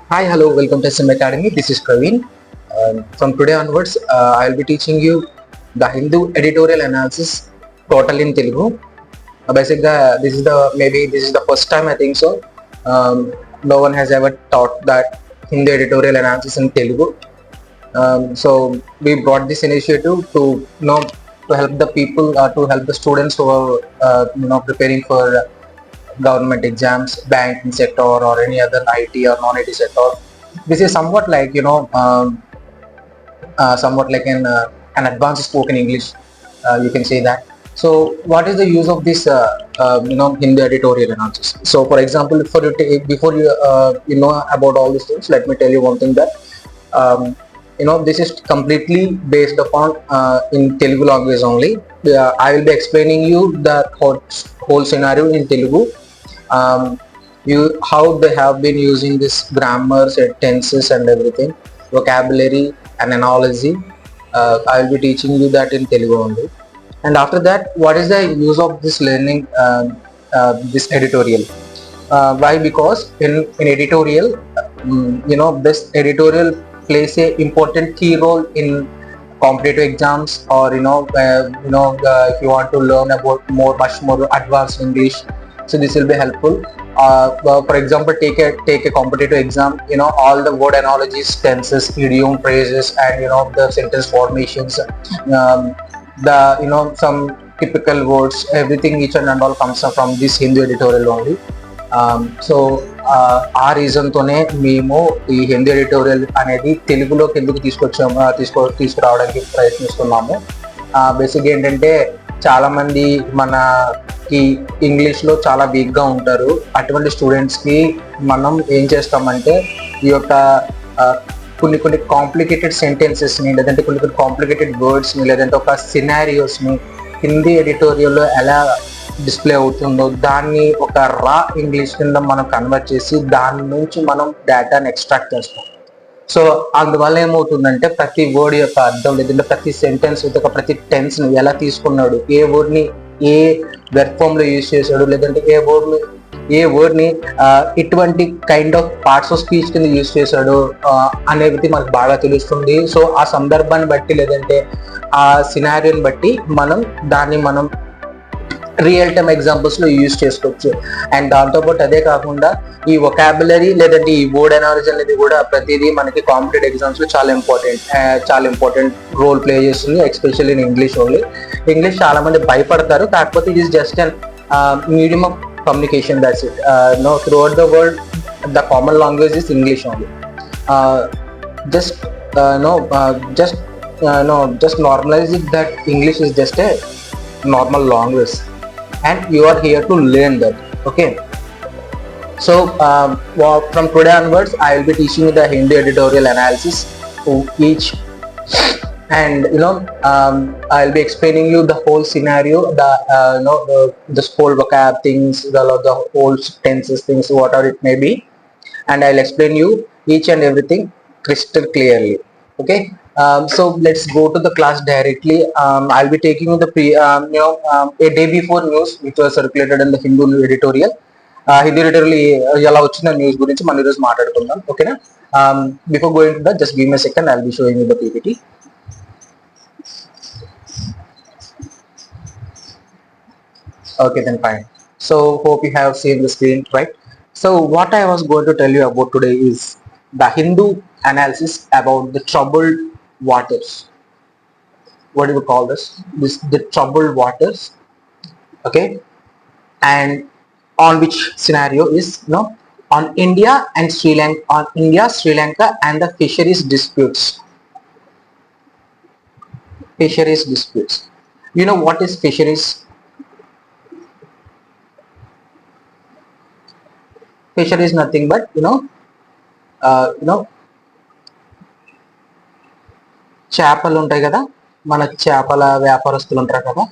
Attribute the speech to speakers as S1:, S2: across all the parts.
S1: Hi, hello, welcome to SM Academy. This is Praveen. From today onwards, I will be teaching you the Hindu editorial analysis total in Telugu. Basically, this is the first time I think so. No one has ever taught that Hindu editorial analysis in Telugu. So we brought this initiative to to help the people, to help the students who are preparing for government exams, banking sector, or any other IT or non-IT sector. This is somewhat like somewhat like an advanced spoken English. You can say that. So, what is the use of this Hindu editorial analysis? So, for example, before you you know about all these things, let me tell you one thing that this is completely based upon in Telugu language only. I will be explaining you the whole scenario in Telugu. um, how they have been using this grammars and tenses and everything, vocabulary and analogy. I will be teaching you that in Telugu only. And after that, what is the use of this learning, this editorial? Why? Because in editorial, this editorial plays a important key role in competitive exams, or if you want to learn about much more advanced English, so this will be helpful. For example, take a competitive exam. All the word analogies, tenses, idiom, phrases, and the sentence formations, the some typical words, everything, each and all comes from this Hindu editorial only. So ఆ రీజన్తోనే మేము ఈ Hindi editorial అనేది తెలుగులోకి ఎందుకు తీసుకురావడానికి ప్రయత్నిస్తున్నాము. బేసిక్గా ఏంటంటే చాలామంది మనకి ఇంగ్లీష్లో చాలా వీక్గా ఉంటారు. అటువంటి స్టూడెంట్స్కి మనం ఏం చేస్తామంటే ఈ యొక్క కొన్ని కొన్ని కాంప్లికేటెడ్ సెంటెన్సెస్ని, లేదంటే కొన్ని కొన్ని కాంప్లికేటెడ్ వర్డ్స్ని, లేదంటే ఒక సినారియోస్ని హిందీ ఎడిటోరియల్లో ఎలా డిస్ప్లే అవుతుందో దాన్ని ఒక రా ఇంగ్లీష్ కింద మనం కన్వర్ట్ చేసి దాని నుంచి మనం డేటాని ఎక్స్ట్రాక్ట్ చేస్తాం. సో అందువల్ల ఏమవుతుందంటే ప్రతి వర్డ్ యొక్క అర్థం, లేదంటే ప్రతి సెంటెన్స్ యొక్క ప్రతి టెన్స్ని ఎలా తీసుకున్నాడు, ఏ వర్డ్ని ఏ వెర్బ్ ఫామ్లో యూజ్ చేశాడు, లేదంటే ఏ వర్డ్ని ఇటువంటి kind of parts of speech కింద యూజ్ చేశాడు అనేది మనకు బాగా తెలుస్తుంది. సో ఆ సందర్భాన్ని బట్టి, లేదంటే ఆ సినారియోని బట్టి మనం రియల్ టైమ్ ఎగ్జాంపుల్స్లో యూజ్ చేసుకోవచ్చు. అండ్ దాంతోపాటు అదే కాకుండా ఈ వొకాబులరీ, లేదంటే ఈ వర్డ్ అనాలజీ అనేది కూడా ప్రతిదీ మనకి కాంపిటేటివ్ ఎగ్జామ్స్లో చాలా ఇంపార్టెంట్ రోల్ ప్లే చేస్తుంది, especially in English only. English చాలా మంది భయపడతారు, కాకపోతే it is just an medium of communication. That's it. Through out the world the common language is English only. just just normalize it that English is just a normal language, and you are here to learn that. Okay, so from today onwards I will be teaching you the Hindi editorial analysis to each, and I'll be explaining you the whole scenario, the whole vocab things, the whole tenses things, whatever it may be, and I'll explain you each and everything crystal clearly. Okay, so let's go to the class directly. I'll be taking the a day before news which was circulated in the Hindu editorial. Hindu editorial ఎలా వచ్చిన news గురించి మనం ఈరోజు మాట్లాడుకుందాం. ఓకేనా? Before going to that, just give me a second. I'll be showing you the PPT. Okay, then fine. So hope you have seen the screen, right? So what I was going to tell you about today is the Hindu analysis about the troubled waters. What do we call this? The troubled waters. Okay, and on which scenario is on India and Sri Lanka, Sri Lanka and the fisheries disputes. Fisheries disputes. You know what is fisheries? Fisheries is nothing but చేపలు ఉంటాయి కదా, మన చేపల వ్యాపారస్తులు ఉంటారు కదా,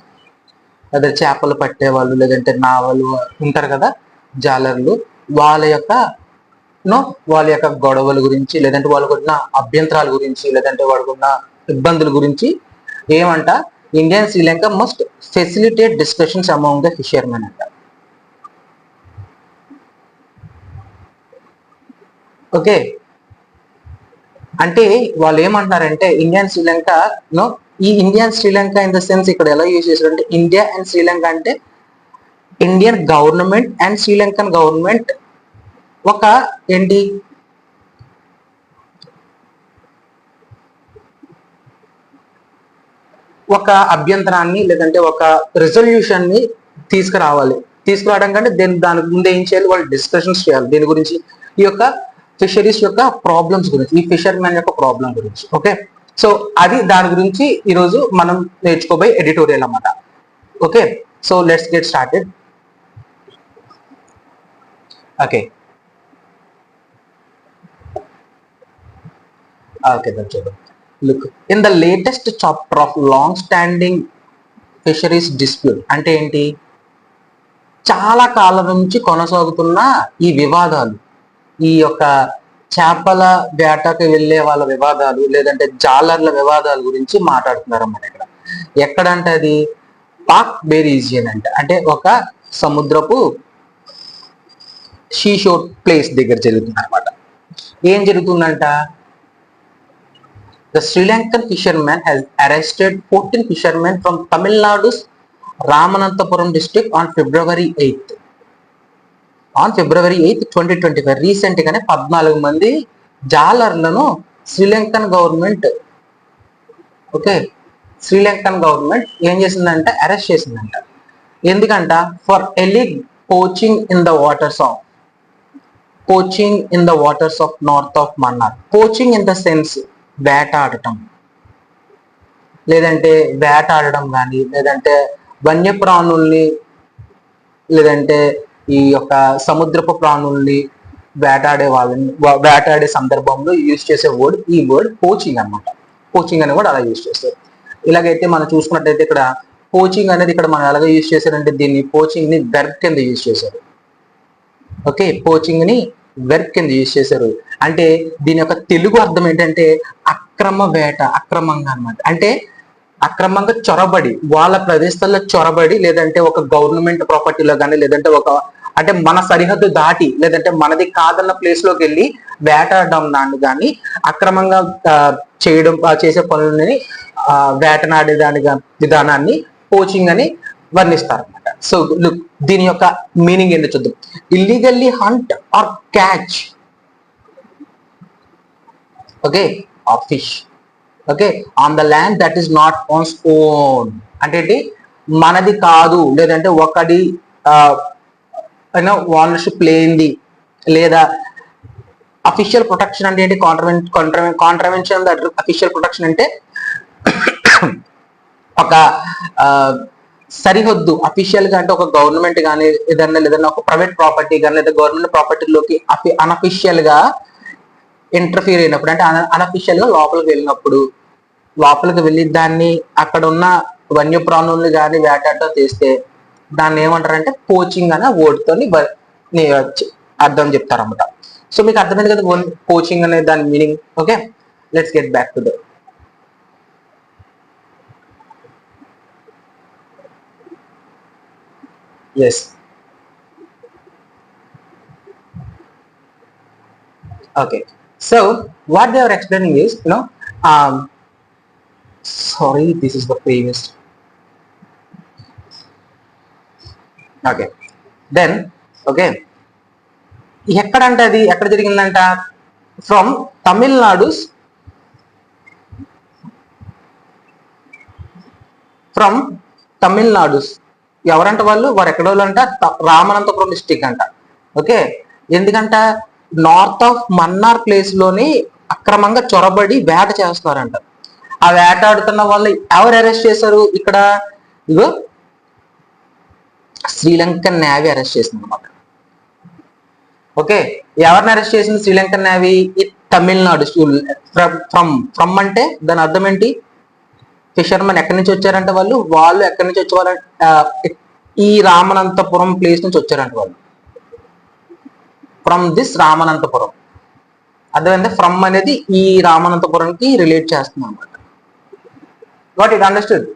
S1: అదే చేపలు పట్టేవాళ్ళు, లేదంటే నావలు ఉంటారు కదా, జాలర్లు, వాళ్ళ యొక్క గొడవల గురించి, లేదంటే వాళ్ళకున్న అభ్యంతరాల గురించి, లేదంటే వాళ్ళకున్న ఇబ్బందుల గురించి ఏమంట, India and Sri Lanka must facilitate discussions among the fishermen అంట. ఓకే, అంటే వాళ్ళు ఏమంటున్నారంటే ఇండియా అండ్ శ్రీలంక నో, ఈ India and Sri Lanka in the sense ఇక్కడ ఎలా యూజ్ చేశారంటే ఇండియా అండ్ శ్రీలంక అంటే Indian government and Sri Lankan government ఒక ఏంటి ఒక అభ్యంతరాన్ని లేదంటే ఒక రిజల్యూషన్ ని తీసుకురావడం కంటే దాని ముందు ఏం చేయాలి, వాళ్ళు డిస్కషన్స్ చేయాలి దీని గురించి, ఈ యొక్క ఫిషరీస్ యొక్క ప్రాబ్లమ్స్ గురించి, ఈ ఫిషర్ మ్యాన్ యొక్క ప్రాబ్లం గురించి. ఓకే, సో అది దాని గురించి ఈరోజు మనం నేర్చుకోబోయే ఎడిటోరియల్ అన్నమాట. Okay, so let's get started. Okay okay చూద్దాం. Look, in the latest chapter of long standing fisheries dispute అంటే ఏంటి, చాలా కాలం నుంచి కొనసాగుతున్న ఈ వివాదాలు, ఈ యొక్క చేపల వేటకి వెళ్ళే వాళ్ళ వివాదాలు లేదంటే జాలర్ల వివాదాల గురించి మాట్లాడుతున్నారు అన్నమాట. ఇక్కడ ఎక్కడంటే అది పాక్ బే రీజియన్ అంటే ఒక సముద్రపు షోర్ ప్లేస్ దగ్గర జరుగుతుంది అనమాట. ఏం జరుగుతుందంట, the Sri Lankan fisherman has arrested 14 fishermen from Tamil Nadu's Ramananthapuram district on February 8th. On February 8th, 2025, recent గానే 14 మంది జాలర్లను శ్రీలంకన్ గవర్నమెంట్ శ్రీలంకన్ గవర్నమెంట్ ఏం చేసిందంటే అరెస్ట్ చేసిందంట. ఎందుకంట, for illegal poaching in the waters of north of Mannar. Poaching in the sense వేటాడటం కానీ లేదంటే వన్యప్రాణుల్ని లేదంటే ఈ యొక్క సముద్రపు ప్రాణుల్ని వేటాడే సందర్భంలో యూజ్ చేసే వర్డ్, ఈ వర్డ్ పోచింగ్ అనమాట. పోచింగ్ అని కూడా అలా యూజ్ చేస్తారు. ఇలాగైతే మనం చూసుకున్నట్టయితే ఇక్కడ పోచింగ్ అనేది ఇక్కడ మనం ఎలాగ యూజ్ చేశారంటే దీన్ని పోచింగ్ ని వెర్బ్ కింద యూజ్ చేశారు. ఓకే, పోచింగ్ ని వెర్బ్ కింద యూజ్ చేశారు. అంటే దీని యొక్క తెలుగు అర్థం ఏంటంటే అక్రమ వేట, అక్రమంగా అనమాట. అంటే అక్రమంగా చొరబడి, వాళ్ళ ప్రదేశాల్లో చొరబడి లేదంటే ఒక గవర్నమెంట్ ప్రాపర్టీలో కానీ లేదంటే అంటే మన సరిహద్దు దాటి లేదంటే మనది కాదన్న ప్లేస్ లోకి వెళ్ళి వేటాడడం దాన్ని కానీ అక్రమంగా చేసే పనులని వేటనాడే విధానాన్ని పోచింగ్ అని వర్ణిస్తారు అనమాట. సో దీని యొక్క మీనింగ్ ఏంటో చూద్దాం. Illegally hunt or catch of fish on the land that is not one's own. అంటే ఏంటి, మనది కాదు లేదంటే ఒకటి ఓనర్షిప్ లేనిది, లేదా అఫీషియల్ ప్రొటెక్షన్ అంటే ఏంటి, కాంట్రవెన్షన్ దట్ అఫీషియల్ ప్రొటెక్షన్ అంటే ఒక సరిహద్దు అఫీషియల్ గా, అంటే ఒక గవర్నమెంట్ కానీ లేదన్నా ఒక ప్రైవేట్ ప్రాపర్టీ కానీ లేదా గవర్నమెంట్ ప్రాపర్టీలోకి అన్అఫీషియల్ గా ఇంటర్ఫియర్ అయినప్పుడు, అంటే అన్అఫీషియల్ గా లోపలికి వెళ్ళి దాన్ని అక్కడ ఉన్న వన్యప్రాణుల్ని కానీ వేటాడటం చేస్తే దాన్ని ఏమంటారంటే పోచింగ్ అనే వర్డ్ తోని అర్థం చెప్తారన్నమాట. సో మీకు అర్థమైంది కదా పోచింగ్ అనే దాని meaning. Okay, let's get back to the yes. Okay, so what they are explaining is, sorry, this is the previous. Okay, then ఎక్కడంటే అది ఎక్కడ జరిగిందంట, ఫ్రమ్ తమిళనాడుస్ ఎవరంట వారు ఎక్కడ వాళ్ళు అంట, రామనంతపురం డిస్టిక్ అంట. ఓకే, ఎందుకంట నార్త్ ఆఫ్ మన్నార్ ప్లేస్ లోని అక్రమంగా చొరబడి వేట చేస్తున్నారంట. ఆ వేటాడుతున్న వాళ్ళు ఎవరు అరెస్ట్ చేశారు, ఇక్కడ ఇగో శ్రీలంకన్ నేవీ అరెస్ట్ చేసింది అనమాట. ఓకే, ఎవరిని అరెస్ట్ చేసింది శ్రీలంకన్ నేవీ, ఈ తమిళనాడు. ఫ్రమ్ అంటే దాని అర్థం ఏంటి, ఫిషర్మెన్ ఎక్కడి నుంచి వచ్చారంటే వాళ్ళు ఎక్కడి నుంచి వచ్చేవారంటే ఈ రామనంతపురం ప్లేస్ నుంచి వచ్చారంట వాళ్ళు. ఫ్రమ్ దిస్ రామనంతపురం, అర్థమైంది, ఫ్రమ్ అనేది ఈ రామనంతపురంకి రిలేట్ చేస్తుంది అనమాట. What it understood.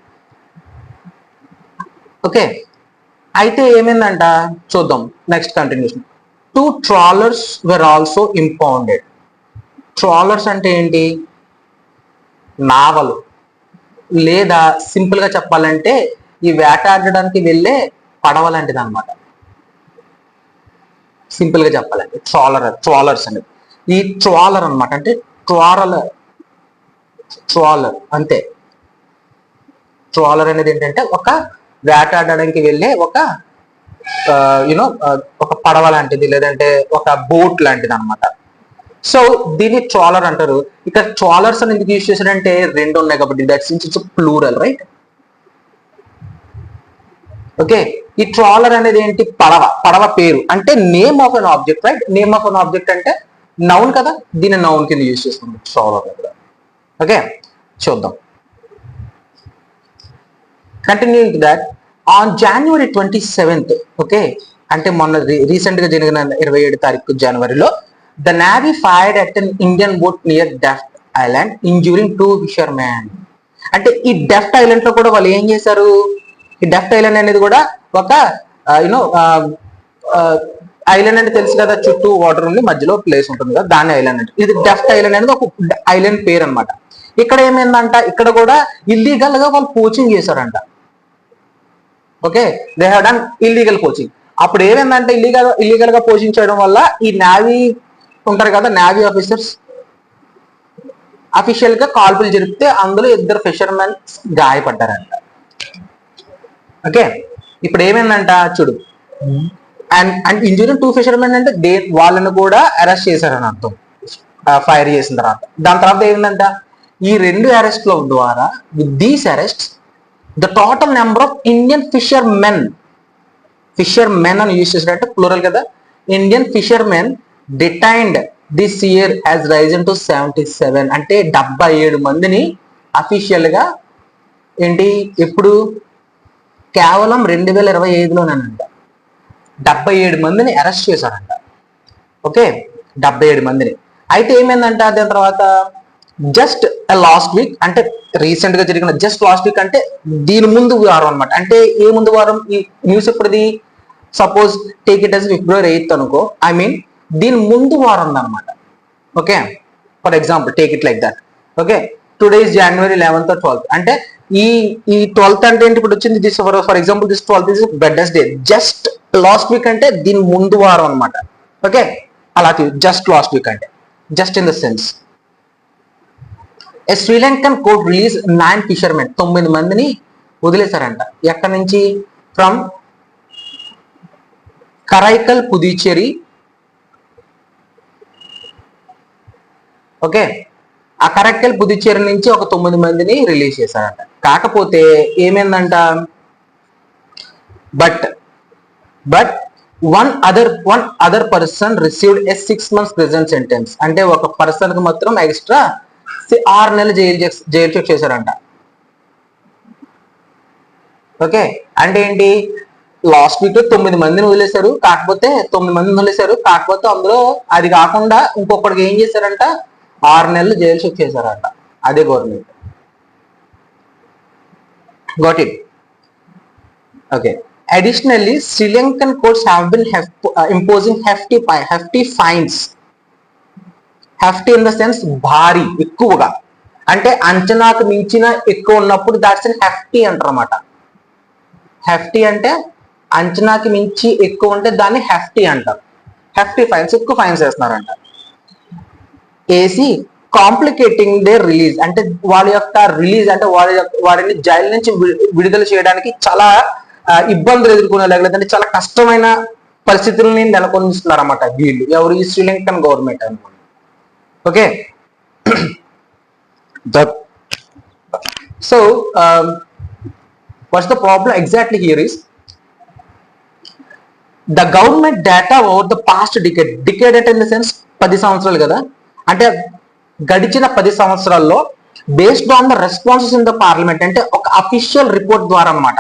S1: ఓకే, అయితే ఏమైందంట చూద్దాం next continuation. 2 trawlers were also impounded. Trawlers అంటే ఏంటి? నావలు, లేదా సింపుల్ గా చెప్పాలంటే ఈ వేటాడడానికి వెళ్ళే పడవ లాంటిది అనమాట. సింపుల్ గా చెప్పాలంటే ట్రాలర్స్ అనేది ఈ ట్రాలర్ అనమాట. అంటే ట్రాలర్ అంతే. ట్రాలర్ అనేది ఏంటంటే ఒక వేటాడడానికి వెళ్ళే ఒక యూనో ఒక పడవ లాంటిది, లేదంటే ఒక బోట్ లాంటిది అనమాట. సో దీన్ని ట్రాలర్ అంటారు. ఇక్కడ ట్రాలర్స్ అని ఎందుకు యూజ్ చేశారంటే రెండు ఉన్నాయి కాబట్టి, that's its plural, right? Okay, ఈ ట్రాలర్ అనేది ఏంటి? పడవ పేరు అంటే name of an object, right? Name of an object అంటే నౌన్ కదా, దీన్ని నౌన్ కింద యూజ్ చేసుకుంటాం ట్రాలర్ కూడా. ఓకే, చూద్దాం. Continuing that, on January 27th, okay, అంటే మొన్న రీసెంట్ గా జరిగిన 27 తారీఖు జనవరిలో, the navy fired at an Indian boat near deft island injuring 2 fishermen. అంటే ఈ డెఫ్ట్ ఐలాండ్ లో కూడా వాళ్ళు ఏం చేశారు? ఈ డెఫ్ట్ ఐలాండ్ అనేది కూడా ఒక యూనో ఐలాండ్ అంటే తెలుసు కదా, చుట్టూ వాటర్ ఉంది, మధ్యలో ప్లేస్ ఉంటుంది కదా, దాని ఐలాండ్ అంటే. ఇది డెఫ్ట్ ఐలాండ్ అనేది ఒక ఐలాండ్ పేరు అనమాట. ఇక్కడ ఏమైందంట, ఇక్కడ కూడా ఇల్లీగల్ గా వాళ్ళు పోచింగ్ చేశారంట. Okay, they have done illegal poaching. అప్పుడు ఏమైందంటే ఇల్లీగల్ గా పోచింగ్ చేయడం వల్ల ఈ నేవీ ఉంటారు కదా, నేవీ ఆఫీసర్స్ అఫీషియల్ గా కాల్పులు జరిపితే అందులో 2 ఫిషర్మెన్ గాయపడ్డారంట. ఓకే, ఇప్పుడు ఏమైందంట చూడు, అండ్ ఇంజూరింగ్ 2 ఫిషర్మెన్ అంటే వాళ్ళని కూడా అరెస్ట్ చేశారని అర్థం, ఫైర్ చేసిన తర్వాత. దాని తర్వాత ఏమైందంట, ఈ 2 అరెస్ట్ల ద్వారా, with these arrest, the total number of Indian fishermen అని యూజ్ చేసినట్టు ప్లూరల్ కదా, Indian fishermen detained this year has Ryzen to 77. అంటే 77 మందిని అఫీషియల్ గా ఏంటి, ఎప్పుడు, కేవలం 2025లోనేనంట 77 మందిని అరెస్ట్ చేశారంట. ఓకే, 77 మందిని. అయితే ఏమైందంట దాని తర్వాత, జస్ట్ లాస్ట్ వీక్, అంటే రీసెంట్ గా జరిగిన జస్ట్ లాస్ట్ వీక్ అంటే దీని ముందు వారం అనమాట. అంటే ఏ ముందు వారం? ఈ న్యూస్ ఎప్పుడుది? Suppose take it as February 8th అనుకో, ఐ మీన్ దీని ముందు వారం అనమాట. Okay, for example take it like that. Okay, today is January 11th or 12th. అంటే ఈ 12th అంటే ఏంటి, ఇప్పుడు వచ్చింది this, for example this 12th is Wednesday. Just last week అంటే దీని ముందు వారం అనమాట. ఓకే, అలా జస్ట్ లాస్ట్ వీక్ అంటే just in the sense. A Sri Lankan court release 9 fishermen, 9 మందిని వదిలేశారంట. ఎక్కడి నుంచి? ఫ్రమ్ కరైకల్, పుదుచ్చేరి. ఓకే, ఆ కరైకల్, పుదుచ్చేరి నుంచి ఒక 9 మందిని రిలీజ్ చేశారంట. కాకపోతే ఏమైందంట, but one other person received a 6 months prison sentence. అంటే ఒక పర్సన్ కి మాత్రం ఎక్స్ట్రా 6 నెలలు జైలు శిక్ష చేశారంట. ఓకే, అంటే ఏంటి, లాస్ట్ వీక్ 9 మందిని వదిలేశారు, కాకపోతే 9 మందిని వదిలేశారు, కాకపోతే అందులో అది కాకుండా ఇంకొకరికి ఏం చేశారంట, 6 నెలలు జైలు శిక్ష చేశారంట. అదే government. Got it? Okay, additionally Sri Lankan courts have been imposing hefty fines. hefty in the sense భారీ, ఎక్కువగా, అంటే అంచనాకు మించిన ఎక్కువ ఉన్నప్పుడు దాట్స్ అన్ hefty అంటారు అన్నమాట. hefty అంటే అంచనాకి మించి ఎక్కువ ఉంటే దాన్ని hefty అంటారు. hefty ఫైన్స్, ఎక్కువ ఫైన్స్ వేస్తున్నారంట. ఏసీ కాంప్లికేటింగ్ దేర్ రిలీజ్, అంటే వాళ్ళ యొక్క రిలీజ్ అంటే వాడిని జైలు నుంచి విడుదల చేయడానికి చాలా ఇబ్బందులు ఎదుర్కొనే, లేదంటే చాలా కష్టమైన పరిస్థితులని నెలకొల్పిస్తున్నారు అన్నమాట వీళ్ళు. ఎవరు? ఈ శ్రీలంకన్ గవర్నమెంట్ అనమాట. Okay, so what's the problem exactly here is the government data over the past decade అంటే ఇన్ ద సెన్స్ 10 సంవత్సరాలు కదా, అంటే గడిచిన 10 సంవత్సరాల్లో based on the responses in the parliament, అంటే ఒక అఫీషియల్ రిపోర్ట్ ద్వారా అన్నమాట.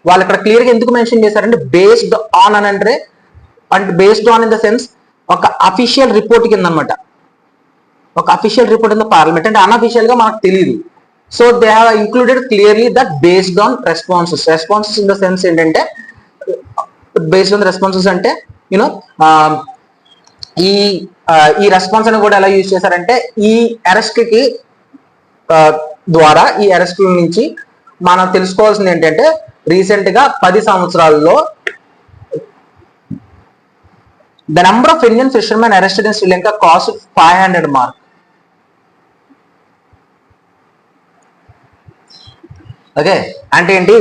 S1: వాళ్ళు ఇక్కడ క్లియర్ గా ఎందుకు మెన్షన్ చేశారంటే బేస్డ్ ఆన్ అని అంటే based on in the sense ఒక అఫీషియల్ రిపోర్ట్ కింద అనమాట. ఒక official report in the parliament అంటే అన్అఫీషియల్ గా మనకు తెలియదు. So they have included clearly that based on responses in the sense ఏంటంటే బేస్డ్ ఆన్ రెస్పాన్సెస్ అంటే యూనో ఈ ఈ రెస్పాన్స్ అని కూడా ఎలా యూజ్ చేశారంటే ఈ అరెస్ట్ కి ద్వారా ఈ అరెస్ట్ నుంచి మనం తెలుసుకోవాల్సింది ఏంటంటే రీసెంట్ గా 10 సంవత్సరాల్లో the number of Indian fishermen arrested in Sri Lanka cost 500 mark. Okay, అంటే ఏంటి,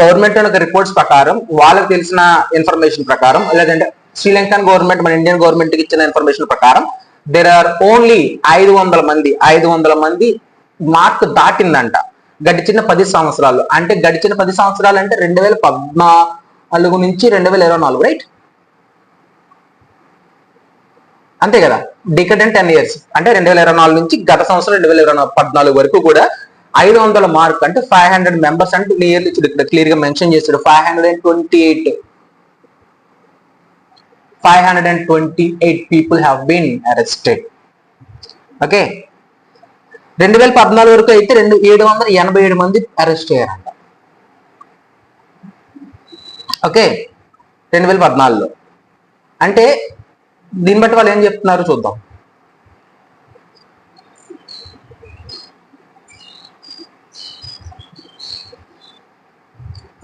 S1: గవర్నమెంట్ యొక్క రిపోర్ట్స్ ప్రకారం, వాళ్ళకి తెలిసిన ఇన్ఫర్మేషన్ ప్రకారం, లేదంటే శ్రీలంకన్ గవర్నమెంట్ మన ఇండియన్ గవర్నమెంట్ కి ఇచ్చిన ఇన్ఫర్మేషన్ ప్రకారం దేర్ ఆర్ ఓన్లీ 500 మంది మార్క్ దాటిందంట గడిచిన 10 సంవత్సరాలు. అంటే గడిచిన 10 సంవత్సరాలు అంటే 2014 నుంచి 2024, రైట్? అంతే కదా, డికెడ్ అండ్ 10 years అంటే 2024 నుంచి గత సంవత్సరం 2014 వరకు కూడా 500 మార్క్ అంటే 500 మెంబర్స్ అంటే నియర్లీ ఇక్కడ క్లియర్ గా మెన్షన్ చేస్తాడు 528 people have been arrested. Okay, 2014 వరకు అయితే 787 మంది అరెస్ట్ అయ్యారంట. ఓకే, 2014లో. అంటే దీన్ని బట్టి వాళ్ళు ఏం చెప్తున్నారు చూద్దాం.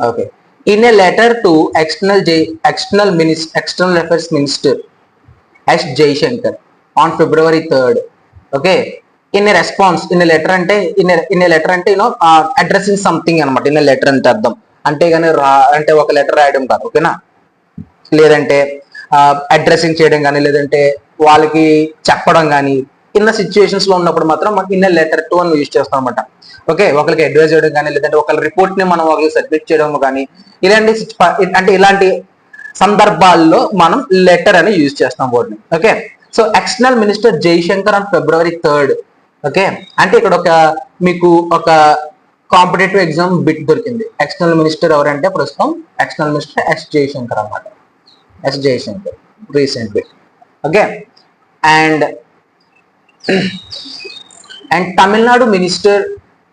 S1: Okay, in a letter to external affairs minister S Jaishankar on February 3rd, okay, in a response, in a letter అంటే addressing something అన్నమాట. in a letter అంటే అర్థం అంటే కానీ అంటే ఒక లెటర్ రాయడం కాదు, ఓకేనా, లేదంటే అడ్రసింగ్ చేయడం కానీ, లేదంటే వాళ్ళకి చెప్పడం కానీ, ఇన్న సిచ్యువేషన్స్ లో ఉన్నప్పుడు మాత్రం మనం ఇన్న లెటర్ టు అని యూజ్ చేస్తాం అనమాట. ఓకే, ఒకరికి అడ్వైజ్ చేయడం కానీ, లేదంటే ఒకరి రిపోర్ట్ ని మనం ఒకరికి సబ్మిట్ చేయడం కానీ, ఇలాంటి సందర్భాల్లో మనం లెటర్ అని యూజ్ చేస్తాం వర్డ్ ని. Okay, so external minister Jaishankar on February 3rd. Okay, అంటే ఇక్కడ మీకు ఒక కాంపిటేటివ్ ఎగ్జామ్ బిట్ దొరికింది. ఎక్స్టర్నల్ మినిస్టర్ ఎవరంటే ప్రస్తుతం ఎక్స్టర్నల్ మినిస్టర్ ఎస్ జైశంకర్ అన్నమాట. S Jaishankar recent bit. Okay, and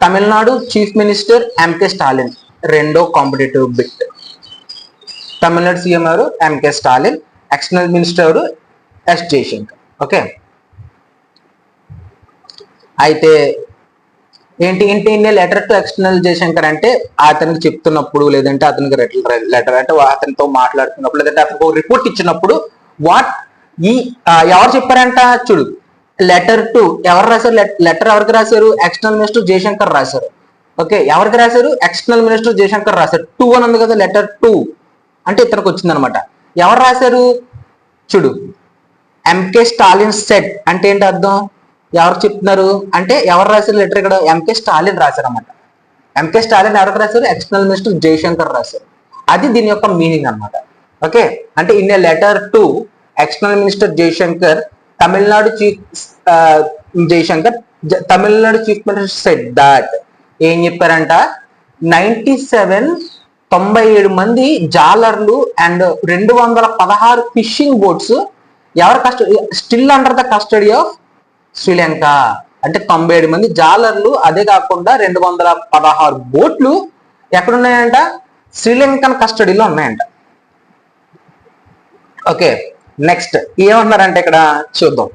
S1: Tamil Nadu chief minister MK Stalin రెండో కాంపిటేటివ్ బిట్. తమిళనాడు సీఎం ఎవరు? ఎంకే స్టాలిన్. ఎక్స్టర్నల్ మినిస్టర్ ఎవరు? ఎస్ జైశంకర్. ఓకే, అయితే ఏంటి లెటర్ టు ఎక్స్టర్నల్ జైశంకర్ అంటే అతనికి చెప్తున్నప్పుడు, లేదంటే అతనికి లెటర్ అంటే అతనితో మాట్లాడుతున్నప్పుడు, లేదంటే అతనికి రిపోర్ట్ ఇచ్చినప్పుడు ఎవరు చెప్పారంట చూడు, లెటర్ టు ఎవరు రాశారు? లెటర్ ఎవరికి రాశారు? ఎక్స్టర్నల్ మినిస్టర్ జైశంకర్ రాశారు. ఓకే, ఎవరికి రాశారు? ఎక్స్టర్నల్ మినిస్టర్ జైశంకర్ రాశారు. 2 అని ఉంది కదా, లెటర్ 2 అంటే ఇతనికి వచ్చింది అనమాట. ఎవరు రాశారు చూడు, ఎంకే స్టాలిన్ సెట్ అంటే ఏంటి అర్థం? ఎవరు చెప్తున్నారు అంటే ఎవరు రాశారు లెటర్? ఇక్కడ ఎంకే స్టాలిన్ రాశారు అనమాట. ఎంకే స్టాలిన్ ఎవరికి రాశారు? ఎక్స్టర్నల్ మినిస్టర్ జైశంకర్ రాశారు. అది దీని యొక్క మీనింగ్ అనమాట. ఓకే, అంటే in a letter to external minister Jaishankar, Tamil Nadu chief minister said that ఏం చెప్పారంట, 97 మంది జాలర్లు అండ్ 216 ఫిషింగ్ బోట్స్ ఎవరి still under the custody of Sri Lanka. అంటే 97 మంది జాలర్లు, అదే కాకుండా 216 బోట్లు ఎక్కడున్నాయంట? శ్రీలంకన్ కస్టడీలో ఉన్నాయంట. ఓకే, నెక్స్ట్ ఏమన్నారంటే ఇక్కడ చూద్దాం.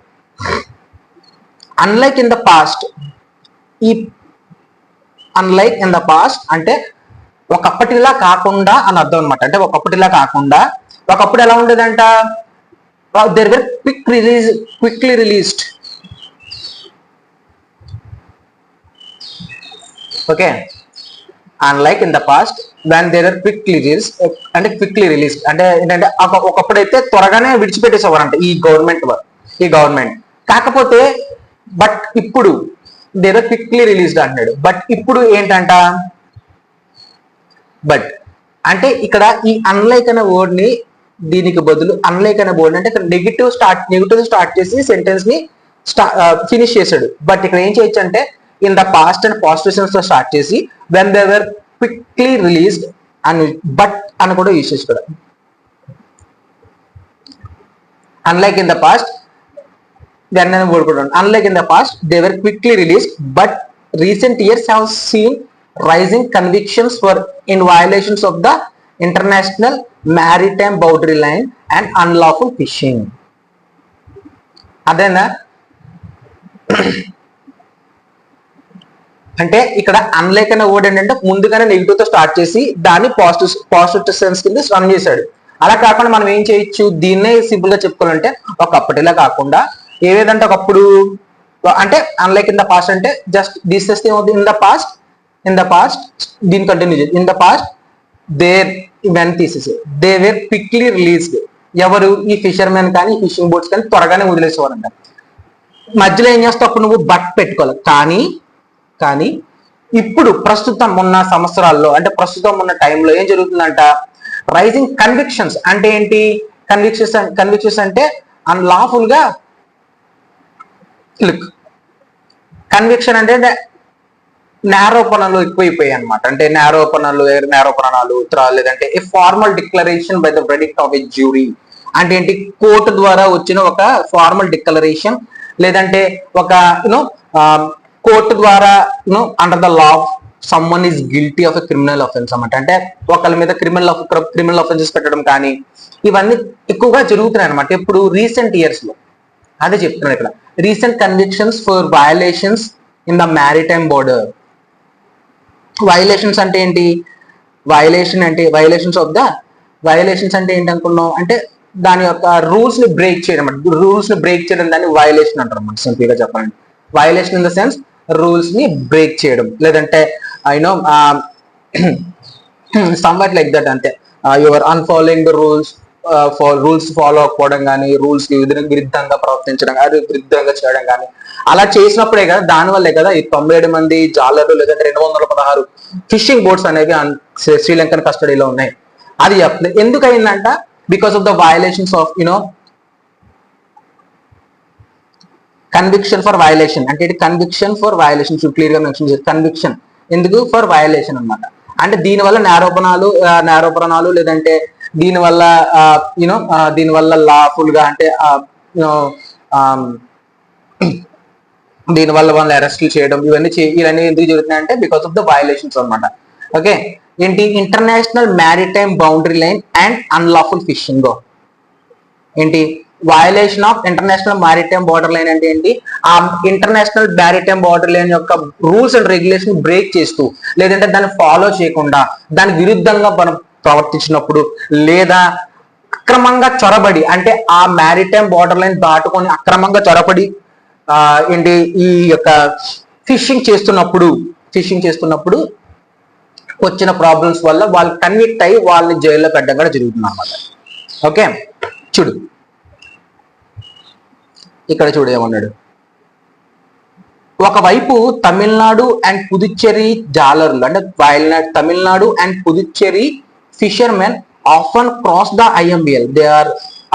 S1: అన్లైక్ ఇన్ ద పాస్ట్ అంటే ఒకప్పటిలా కాకుండా అని అర్థం అనమాట. అంటే ఒకప్పటిలా కాకుండా, ఒకప్పుడు ఎలా ఉండేదంట, there were quickly released. Okay, unlike in the past when they were quickly released అంటే క్విక్లీ రిలీజ్డ్ అంటే ఏంటంటే ఒకప్పుడైతే త్వరగానే విడిచిపెట్టేసేవారంట ఈ గవర్నమెంట్. కాకపోతే బట్ ఇప్పుడు they were quickly released అంటున్నాడు. బట్ ఇప్పుడు ఏంటంట, బట్ అంటే ఇక్కడ ఈ అన్లైక్ అనే వర్డ్ ని దీనికి బదులు అన్లైక్ అనే వర్డ్ అంటే ఇక్కడ నెగిటివ్ స్టార్ట్ చేసి సెంటెన్స్ ని ఫినిష్ చేశాడు. బట్ ఇక్కడ ఏం చేయొచ్చు అంటే in the past and positive sense తో స్టార్ట్ చేసి when they were quickly released and but అని కూడా యూస్ చేసి కూడా unlike in the past then అని వర్డ్ కూడా unlike in the past they were quickly released but recent years have seen rising convictions for in violations of the international maritime boundary line and unlawful fishing. అదేనా? అంటే ఇక్కడ unlike అనే word ఏంటంటే ముందుగానే negative తో start చేసి దాన్ని positive sense కింద రన్ చేశాడు. అలా కాకుండా మనం ఏం చేయొచ్చు, దీన్నే సింపుల్ గా చెప్పుకోవాలంటే ఒకప్పటిలా కాకుండా ఏదంటే ఒకప్పుడు అంటే అన్లైక్ ఇన్ ద పాస్ట్ అంటే జస్ట్ తీసేస్తే ఏమవుతుంది, ఇన్ ద పాస్ట్ దీని కంటిన్యూ చేసి ఇన్ ద పాస్ట్ దేర్ ఇవన్నీ తీసేసి దే వేర్ క్విక్లీ రిలీజ్డ్. ఎవరు? ఈ ఫిషర్మెన్ కానీ ఫిషింగ్ బోట్స్ కానీ త్వరగానే వదిలేసేవారంట. మధ్యలో ఏం చేస్తావు, అప్పుడు నువ్వు బట్ పెట్టుకోవాలి. కానీ ఇప్పుడు ప్రస్తుతం ఉన్న సంవత్సరాల్లో అంటే ప్రస్తుతం ఉన్న టైంలో ఏం జరుగుతుందంట, రైజింగ్ కన్విక్షన్స్. అంటే ఏంటి కన్విక్షన్స్ అంటే అన్లాఫుల్ గా లుక్, కన్విక్షన్ అంటే నేరోపణలు ఎక్కువైపోయాయి అనమాట. అంటే నేరోపణాలు లేదంటే ఏ formal declaration by the verdict of a jury. అంటే ఏంటి, కోర్టు ద్వారా వచ్చిన ఒక ఫార్మల్ డిక్లరేషన్, లేదంటే ఒక యూనో కోర్టు ద్వారా under the law of someone is guilty of a criminal offence అన్నమాట. అంటే ఒకళ్ళ మీద క్రిమినల్ అఫెన్సెస్ పెట్టడం కానీ ఇవన్నీ ఎక్కువగా జరుగుతున్నాయి అనమాట. ఇప్పుడు రీసెంట్ ఇయర్స్ లో అదే చెప్తున్నాను ఇక్కడ, recent convictions for violations in the maritime border. Violations అంటే ఏంటి, వయలేషన్స్ అంటే ఏంటి అనుకున్నాం అంటే దాని యొక్క రూల్స్ ని బ్రేక్ చేయడం, దాన్ని వయలేషన్ అంటారు అన్నమాట. సింపుల్ గా చెప్పాలంటే violation in the sense rules ని బ్రేక్ చేయడం, లేదంటే యూనో సమ్వాట్ లైక్ దట్. అంతే, you're unfollowing the rules, rules follow అవ్వకపోవడం కానీ, రూల్స్ కి విరుద్ధంగా ప్రవర్తించడం కానీ, విరుద్ధంగా చేయడం కానీ, అలా చేసినప్పుడే కదా, దానివల్లే కదా ఈ 97 మంది జాలర్లు లేదంటే 216 ఫిషింగ్ బోట్స్ అనేవి శ్రీలంకన్ కస్టడీలో ఉన్నాయి. అది చెప్తుంది ఎందుకు అయిందంట, because of the violations of conviction for violation. అంటే ఇది కన్విక్షన్ ఫర్ వయలేషన్ క్లియర్ గా మెన్షన్ చేసి, కన్విక్షన్ ఎందుకు ఫర్ వయలేషన్ అనమాట. అంటే దీనివల్ల నేరోపణాలు లేదంటే దీనివల్ల దీనివల్ల లాఫుల్ గా అంటే దీనివల్ల వాళ్ళని అరెస్ట్లు చేయడం ఇవన్నీ ఎందుకు జరుగుతున్నాయి అంటే బికాస్ ఆఫ్ ద వయలేషన్స్ అనమాట. ఓకే, ఏంటి, international maritime boundary line and unlawful fishing. ఏంటి, violation of international maritime border line అంటే ఏంటి, ఆ ఇంటర్నేషనల్ మ్యారిటైమ్ బార్డర్ లైన్ యొక్క రూల్స్ అండ్ రెగ్యులేషన్ బ్రేక్ చేస్తూ, లేదంటే దాన్ని ఫాలో చేయకుండా దానికి విరుద్ధంగా మనం ప్రవర్తించినప్పుడు, లేదా అక్రమంగా చొరబడి అంటే ఆ మ్యారిటైమ్ బార్డర్ లైన్ దాటుకొని అక్రమంగా చొరబడి ఏంటి ఈ యొక్క ఫిషింగ్ చేస్తున్నప్పుడు వచ్చిన ప్రాబ్లమ్స్ వల్ల వాళ్ళు కన్విక్ట్ అయ్యి వాళ్ళని జైల్లో పెట్టడం కూడా జరుగుతుంది అన్నమాట. ఓకే, చూడు ఇక్కడ చూడు ఏమన్నాడు, ఒకవైపు తమిళనాడు అండ్ పుదుచ్చేరి జాలర్లు అంటే Tamil Nadu and Puducherry fishermen often cross the IMBL. They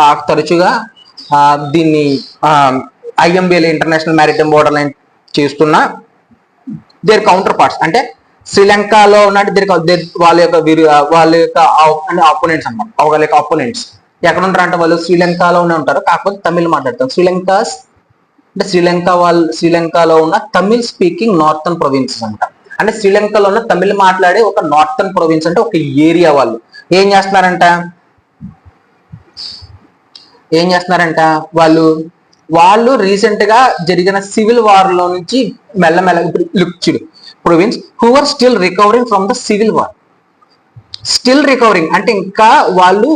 S1: are తరచుగా దీన్ని IMBL international maritime border line చేస్తున్న దేర్ కౌంటర్ పార్ట్స్. అంటే శ్రీలంకలో ఉన్నట్టు వాళ్ళ యొక్క ఆపోనెంట్స్ అన్నమాట. వాళ్ళ యొక్క ఆపోనెంట్స్ ఎక్కడ ఉంటారంటే వాళ్ళు శ్రీలంకలోనే ఉంటారు, కాకపోతే తమిళ్ మాట్లాడతారు. శ్రీలంకలో ఉన్న తమిళ్ స్పీకింగ్ నార్థన్ ప్రొవిన్సెస్ అంట. అంటే శ్రీలంకలో ఉన్న తమిళ్ మాట్లాడే ఒక నార్థన్ ప్రొవిన్స్ అంటే ఒక ఏరియా వాళ్ళు ఏం చేస్తున్నారంట వాళ్ళు రీసెంట్ గా జరిగిన సివిల్ వార్ లో నుంచి మెల్లమెల్ల లుక్చుడు province who are still recovering from the civil war. అంటే ఇంకా వాళ్ళు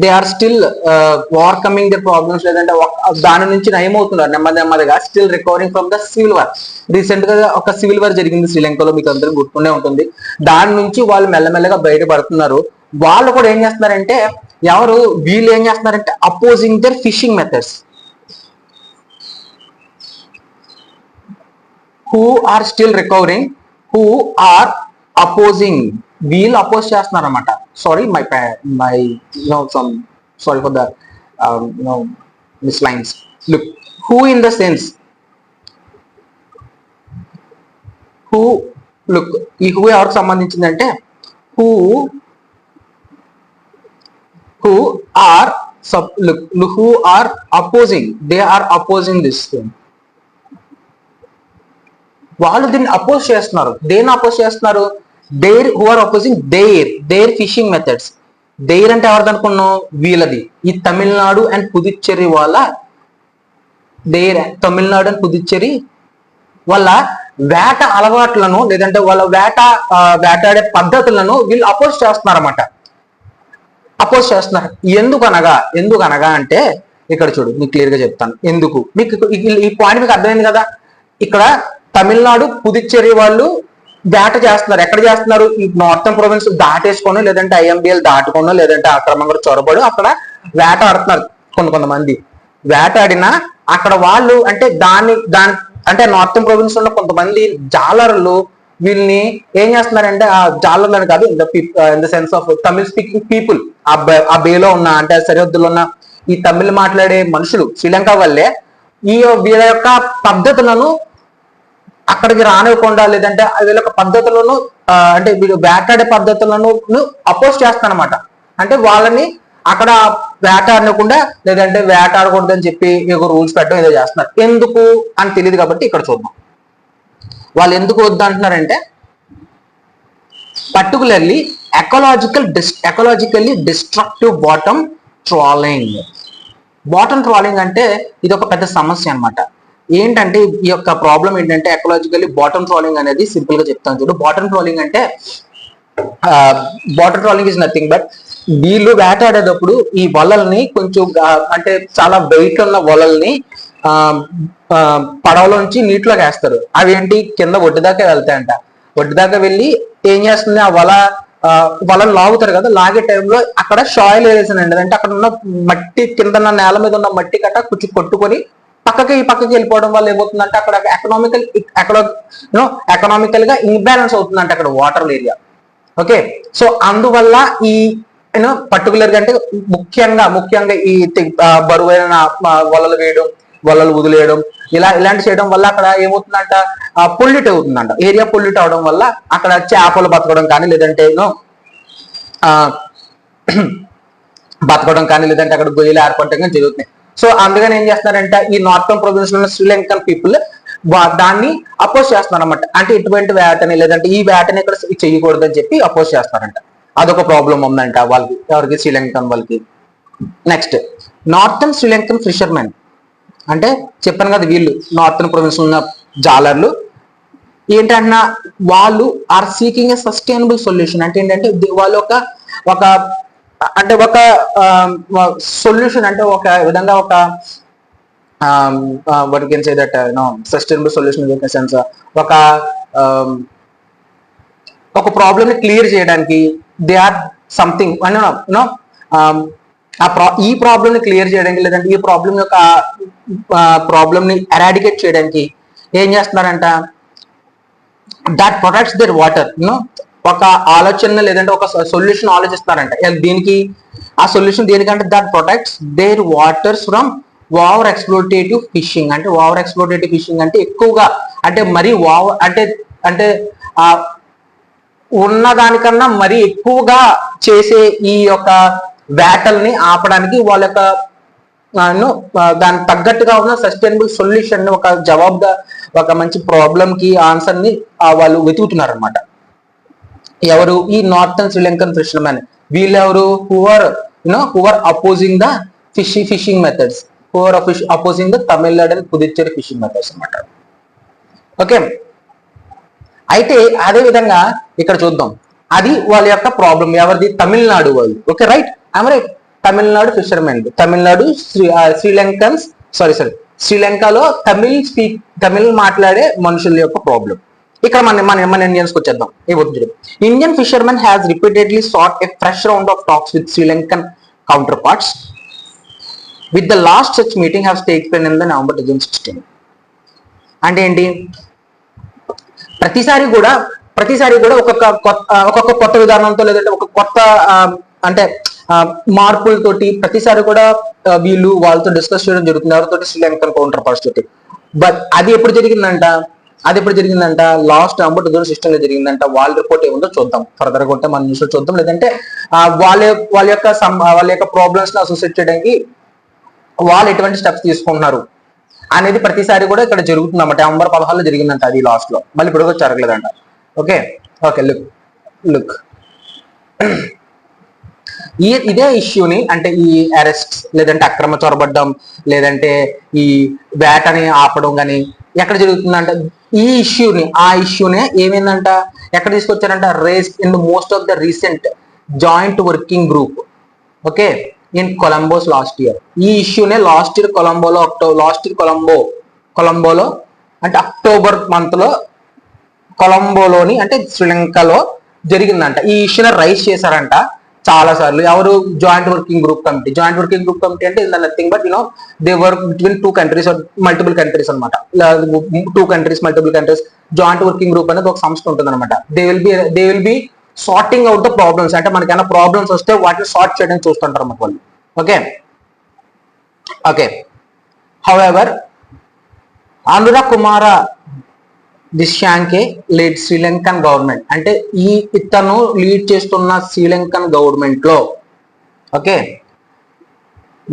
S1: they are still overcoming the problems, లేదంటే దాని నుంచి నయమవుతున్నారు నెమ్మదిగా. Still recovering from the civil war. Recent గా ఒక సివిల్ వార్ జరిగింది శ్రీలంకలో, మీకు అందరూ గుర్తుండే ఉంటుంది. దాని నుంచి వాళ్ళు మెల్లమెల్లగా బయటపడుతున్నారు. వాళ్ళు కూడా ఏం చేస్తున్నారంటే వీళ్ళు ఏం చేస్తున్నారంటే opposing their fishing methods. Who are still recovering, who are opposing, వీళ్ళు అపోజ్ చేస్తున్నారు అనమాట. Sorry for the miss lines. Look, who in the sense ఈ హూ ఎవరికి సంబంధించిందంటే who are opposing, they are opposing this thing. వాళ్ళు దీన్ని oppose చేస్తున్నారు. దేన్ని అపోజ్ చేస్తున్నారు? Who are opposing their fishing methods. అంటే ఎవరిది అనుకున్నాం? వీళ్ళది. ఈ తమిళనాడు అండ్ పుదుచ్చేరి వాళ్ళ దేర్ తమిళనాడు అండ్ పుదుచ్చేరి వాళ్ళ వేట అలవాట్లను లేదంటే వాళ్ళ వేటాడే పద్ధతులను వీళ్ళు అపోజ్ చేస్తున్నారన్నమాట. అపోజ్ చేస్తున్నారు. ఎందుకనగా అంటే ఇక్కడ చూడు, మీకు క్లియర్ గా చెప్తాను ఎందుకు. మీకు ఈ పాయింట్ మీకు అర్థమైంది కదా. ఇక్కడ తమిళనాడు పుదుచ్చేరి వాళ్ళు వేట చేస్తున్నారు. ఎక్కడ చేస్తున్నారు? ఈ నార్థన్ ప్రొవిన్స్ దాటేసుకోనో లేదంటే ఐఎంబిఎల్ దాటుకోనో లేదంటే అక్రమంగా చొరబడు అక్కడ వేట ఆడుతున్నారు. కొంతమంది వేటాడినా అక్కడ వాళ్ళు అంటే దాని అంటే నార్థన్ ప్రొవిన్స్ లో కొంతమంది జాలర్లు వీళ్ళని ఏం చేస్తున్నారంటే, ఆ జాలర్లను కాదు, in the sense of Tamil speaking people, ఆ బేలో ఉన్న అంటే సరిహద్దులో ఉన్న ఈ తమిళ్ మాట్లాడే మనుషులు శ్రీలంక వల్లే ఈ వీళ్ళ యొక్క పద్ధతులను అక్కడికి రానివ్వకుండా లేదంటే వీళ్ళ యొక్క పద్ధతులను అంటే వీళ్ళు వేటాడే పద్ధతులను అపోజ్ చేస్తానమాట. అంటే వాళ్ళని అక్కడ వేటాడకుండా లేదంటే వేటాడకూడదు అని చెప్పి రూల్స్ పెట్టడం ఏదో చేస్తున్నారు. ఎందుకు అని తెలియదు కాబట్టి ఇక్కడ చూద్దాం. వాళ్ళు ఎందుకు వద్దు అంటున్నారంటే, particularly ecologically destructive bottom trawling. Bottom trawling అంటే ఇది ఒక పెద్ద సమస్య అనమాట. ఏంటంటే ఈ యొక్క ప్రాబ్లం ఏంటంటే ఎకలాజికల్లీ బాటమ్ ట్రాలింగ్ అనేది సింపుల్ గా చెప్తాను చూడు. బాటమ్ ట్రాలింగ్ అంటే bottom trolling is nothing but వీళ్ళు వేటాడేటప్పుడు ఈ వలల్ని కొంచెం అంటే చాలా వెయిట్ ఉన్న వలల్ని పడవలోంచి నీటిలోకి వేస్తారు. అవి ఏంటి కింద ఒడ్డు దాకా వెళ్తాయంట. ఒడ్డు దాకా వెళ్ళి ఏం చేస్తుంది, ఆ వలను లాగుతారు కదా, లాగే టైంలో అక్కడ షాయిల్ ఏరేషన్ అండి, అంటే అక్కడ ఉన్న మట్టి కింద నేల మీద ఉన్న మట్టి కట్ట కొంచెం కొట్టుకొని పక్కకి వెళ్ళిపోవడం వల్ల ఏమవుతుందంటే అక్కడ ఎకనామికల్ గా ఇంబ్యాలెన్స్ అవుతుందంటే అక్కడ వాటర్ ఏరియా. ఓకే, సో అందువల్ల ఈ పర్టికులర్ గా అంటే ముఖ్యంగా ఈ బరువైన వలలు వేయడం, వలలు వదిలేయడం ఇలాంటి చేయడం వల్ల అక్కడ ఏమవుతుందంట, పొల్యూట్ అవుతుందంట. ఏరియా పొల్యూట్ అవడం వల్ల అక్కడ చేపలు బతకడం కానీ లేదంటే లేదంటే అక్కడ గొయ్యలు ఏర్పడటం కానీ జరుగుతున్నాయి. సో అందుకని ఏం చేస్తున్నారంటే ఈ నార్థన్ ప్రొవిన్స్ లో శ్రీలంకన్ పీపుల్ దాన్ని అపోజ్ చేస్తున్నారు అనమాట. అంటే ఇటువంటి వేటని లేదంటే ఈ వేటని ఇక్కడ చేయకూడదు అని చెప్పి అపోజ్ చేస్తారంట. అదొక ప్రాబ్లం ఉందంట వాళ్ళకి, ఎవరికి, శ్రీలంకన్ వాళ్ళకి. నెక్స్ట్, నార్థన్ శ్రీలంకన్ ఫిషర్మెన్ అంటే చెప్పాను కదా, వీళ్ళు నార్థన్ ప్రొవిన్స్ ఉన్న జాలర్లు ఏంటంటే వాళ్ళు are seeking a sustainable solution. అంటే ఏంటంటే వాళ్ళు ఒక సొల్యూషన్ అంటే ఒక విధంగా ఒక what you can say that sustainable solution in the sense ఒక ప్రాబ్లమ్ ని క్లియర్ చేయడానికి దే ఆర్ సంథింగ్ ఈ ప్రాబ్లమ్ ని క్లియర్ చేయడానికి లేదంటే ఈ ప్రాబ్లమ్ ని ఎరాడికేట్ చేయడానికి ఏం చేస్తున్నారంట, దట్ ప్రొటెక్ట్స్ దేర్ వాటర్. ఒక ఆలోచన లేదంటే ఒక సొల్యూషన్ ఆలోచిస్తున్నారంట. దీనికి ఆ సొల్యూషన్ దేనికంటే that protects their waters from over exploitative fishing. అంటే ఓవర్ ఎక్స్ప్లోటేటివ్ ఫిషింగ్ అంటే ఎక్కువగా అంటే మరీ అంటే ఉన్నదానికన్నా మరీ ఎక్కువగా చేసే ఈ యొక్క వేటల్ని ఆపడానికి వాళ్ళ యొక్క దానికి తగ్గట్టుగా ఉన్న సస్టైనబుల్ సొల్యూషన్ ఒక జవాబుగా ఒక మంచి ప్రాబ్లం కి ఆన్సర్ ని వాళ్ళు వెతుకుతున్నారు అనమాట. ఎవరు? ఈ నార్థన్ శ్రీలంకన్ ఫిషర్మెన్. వీళ్ళెవరు? Who are opposing the fishing methods, who are opposing the Tamil Nadu and Puducherry fishing methods అనమాట. ఓకే, అయితే అదే విధంగా ఇక్కడ చూద్దాం. అది వాళ్ళ యొక్క ప్రాబ్లం. ఎవరిది? తమిళనాడు వాళ్ళు. Okay, right, I'm right. Tamil Nadu fishermen, Tamil Nadu శ్రీలంకలో తమిళ్ మాట్లాడే మనుషుల యొక్క ప్రాబ్లం. ఇక్కడ మన ఇండియన్స్ కి వచ్చేద్దాం. Indian fishermen has repeatedly sought a fresh round of talks with Sri Lankan counterparts with the last such meeting has take place in the November 2016. అంటే ఏంటి? ప్రతిసారి కూడా ఒక్కొక్క కొత్త విధానంతో లేదంటే ఒక కొత్త అంటే మార్పులతోటి ప్రతిసారి కూడా వీళ్ళు వాళ్ళతో డిస్కస్ చేయడం జరుగుతుంది. ఎవరితోటి? శ్రీలంకన్ కౌంటర్ పార్ట్స్ తోటి. బట్ అది ఎప్పుడు జరిగిందంట లాస్ట్ నవంబర్ 2016 లో జరిగిందంట. వాళ్ళ రిపోర్ట్ ఏముందో చూద్దాం, ఫర్దర్ గా ఉంటే మన న్యూస్ లో చూద్దాం. లేదంటే వాళ్ళ యొక్క ప్రాబ్లమ్స్ ని అసోసియేట్ చేయడానికి వాళ్ళు ఎటువంటి స్టెప్స్ తీసుకుంటున్నారు అనేది ప్రతిసారి కూడా ఇక్కడ జరుగుతుంది అన్నమాట. నవంబర్ 16 జరిగిందంట అది లాస్ట్ లో, మళ్ళీ ఇప్పుడు జరగలేదంట. ఓకే, లుక్ ఇదే ఇష్యూని అంటే ఈ అరెస్ట్ లేదంటే అక్రమ చొరబడ్డం లేదంటే ఈ వేటని ఆపడం కానీ ఎక్కడ జరుగుతుందంట, ఈ ఇష్యూనే ఏమైందంట, ఎక్కడ తీసుకొచ్చారంట, raised in most of the recent joint working group, okay, in Colombo's last year. ఈ ఇష్యూనే లాస్ట్ ఇయర్ కొలంబోలో అంటే అక్టోబర్ మంత్ లో కొలంబోలోని అంటే శ్రీలంకలో జరిగిందంట. ఈ ఇష్యూని రైజ్ చేశారంట చాలా సార్లు. ఎవరు? Joint working group committee. Joint working group committee అంటే nothing but they work between 2 countries or multiple countries అనమాట. 2 countries multiple countries joint working group అనేది ఒక సంస్థ ఉంటుంది అనమాట. They will be sorting out the problems. అంటే మనకి ఏమైనా ప్రాబ్లమ్స్ వస్తే వాటిని సార్ట్ చేయడానికి చూస్తుంటారు అన్నమాట వాళ్ళు. ఓకే. హౌఎవర్ అనురాగ్ కుమార దిశాంకే లీడ్ శ్రీలంకన్ గవర్నమెంట్, అంటే ఇతను లీడ్ చేస్తున్న శ్రీలంకన్ గవర్నమెంట్ లో ఓకే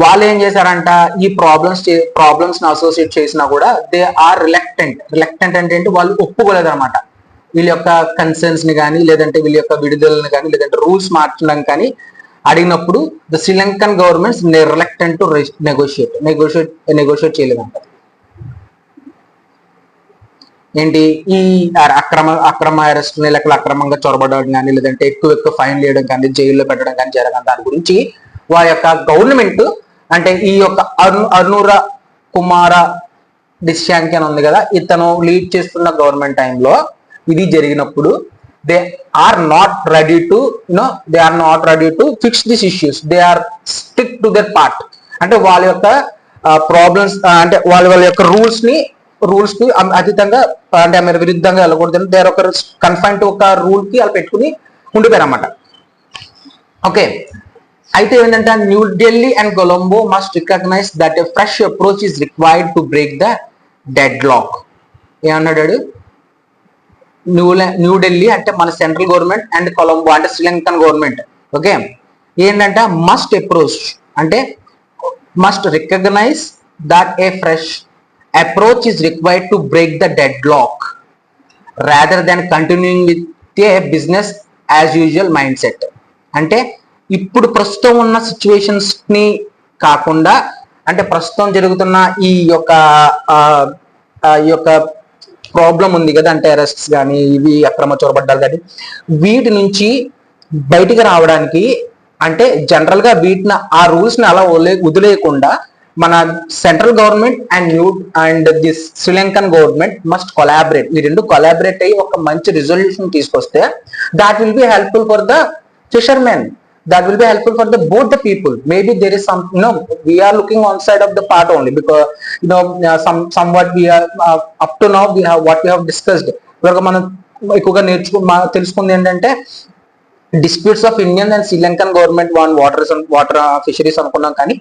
S1: వాళ్ళు ఏం చేశారంట, ఈ ప్రాబ్లమ్స్ అసోసియేట్ చేసినా కూడా దే ఆర్ రిలక్టెంట్ అంటే ఏంటి, వాళ్ళు ఒప్పుకోలేదు అనమాట వీళ్ళ యొక్క కన్సర్న్స్ ని కానీ లేదంటే వీళ్ళ యొక్క విడుదలని కానీ లేదంటే రూల్స్ మార్చడం కానీ అడిగినప్పుడు the Sri Lankan governments reluctant to negotiate చేయలేదంట. ఏంటి, ఈ అక్రమ అరెస్ట్ లేక అక్రమంగా చొరబడడం కానీ లేదంటే ఎక్కువ ఫైన్ వేయడం కానీ జైల్లో పెట్టడం కానీ జరగదు. దాని గురించి వారి యొక్క గవర్నమెంట్ అంటే ఈ యొక్క అనురా కుమార దిశాంకే అని ఉంది కదా, ఇతను లీడ్ చేస్తున్న గవర్నమెంట్ టైంలో ఇది జరిగినప్పుడు they are not ready to fix this issues. They are stick to their part. అంటే వాళ్ళ యొక్క ప్రాబ్లమ్స్ అంటే వాళ్ళ యొక్క రూల్స్ కి అతీతంగా అంటే మీరు విరుద్ధంగా వెళ్ళకూడదు. దే ఆర్ ఒక కన్ఫైన్ టు ఒక రూల్ కి వాళ్ళు పెట్టుకుని ఉండిపోయారు అన్నమాట. ఓకే, అయితే ఏంటంటే New Delhi and Colombo must recognise that a fresh approach is required to break the deadlock. ఏమన్నాడు? న్యూఢిల్లీ అంటే మన సెంట్రల్ గవర్నమెంట్ అండ్ కొలంబో అంటే శ్రీలంకన్ గవర్నమెంట్ ఓకే ఏంటంటే మస్ట్ అప్రోచ్ అంటే must recognise that a fresh approach is required to break the deadlock rather than continuing with a business as usual mindset. అంటే ఇప్పుడు ప్రస్తుతం ఉన్న సిచ్యువేషన్స్ ని కాకుండా అంటే ప్రస్తుతం జరుగుతున్న ఈ యొక్క ప్రాబ్లం ఉంది కదా, అంటే అరెస్ట్స్ కానీ ఇవి అక్రమ చొరబడ్డాలు కానీ వీటి నుంచి బయటికి రావడానికి అంటే జనరల్ గా వీటిని ఆ రూల్స్ ని అలా వదిలేయకుండా మన central government and this Sri Lankan government must collaborate. ఈ రెండు కొలాబరేట్ అయ్యి ఒక మంచి రిజల్యూషన్ తీసుకొస్తే that will be helpful for the fishermen, that will be helpful for both the people. Maybe there is some, we are looking on side of the part only because somewhat we are up to now we have what we have discussed. మనం ఎక్కువగా తెలుసుకుంది ఏంటంటే disputes of Indian and Sri Lankan government water fisheries అనుకున్నాం. కానీ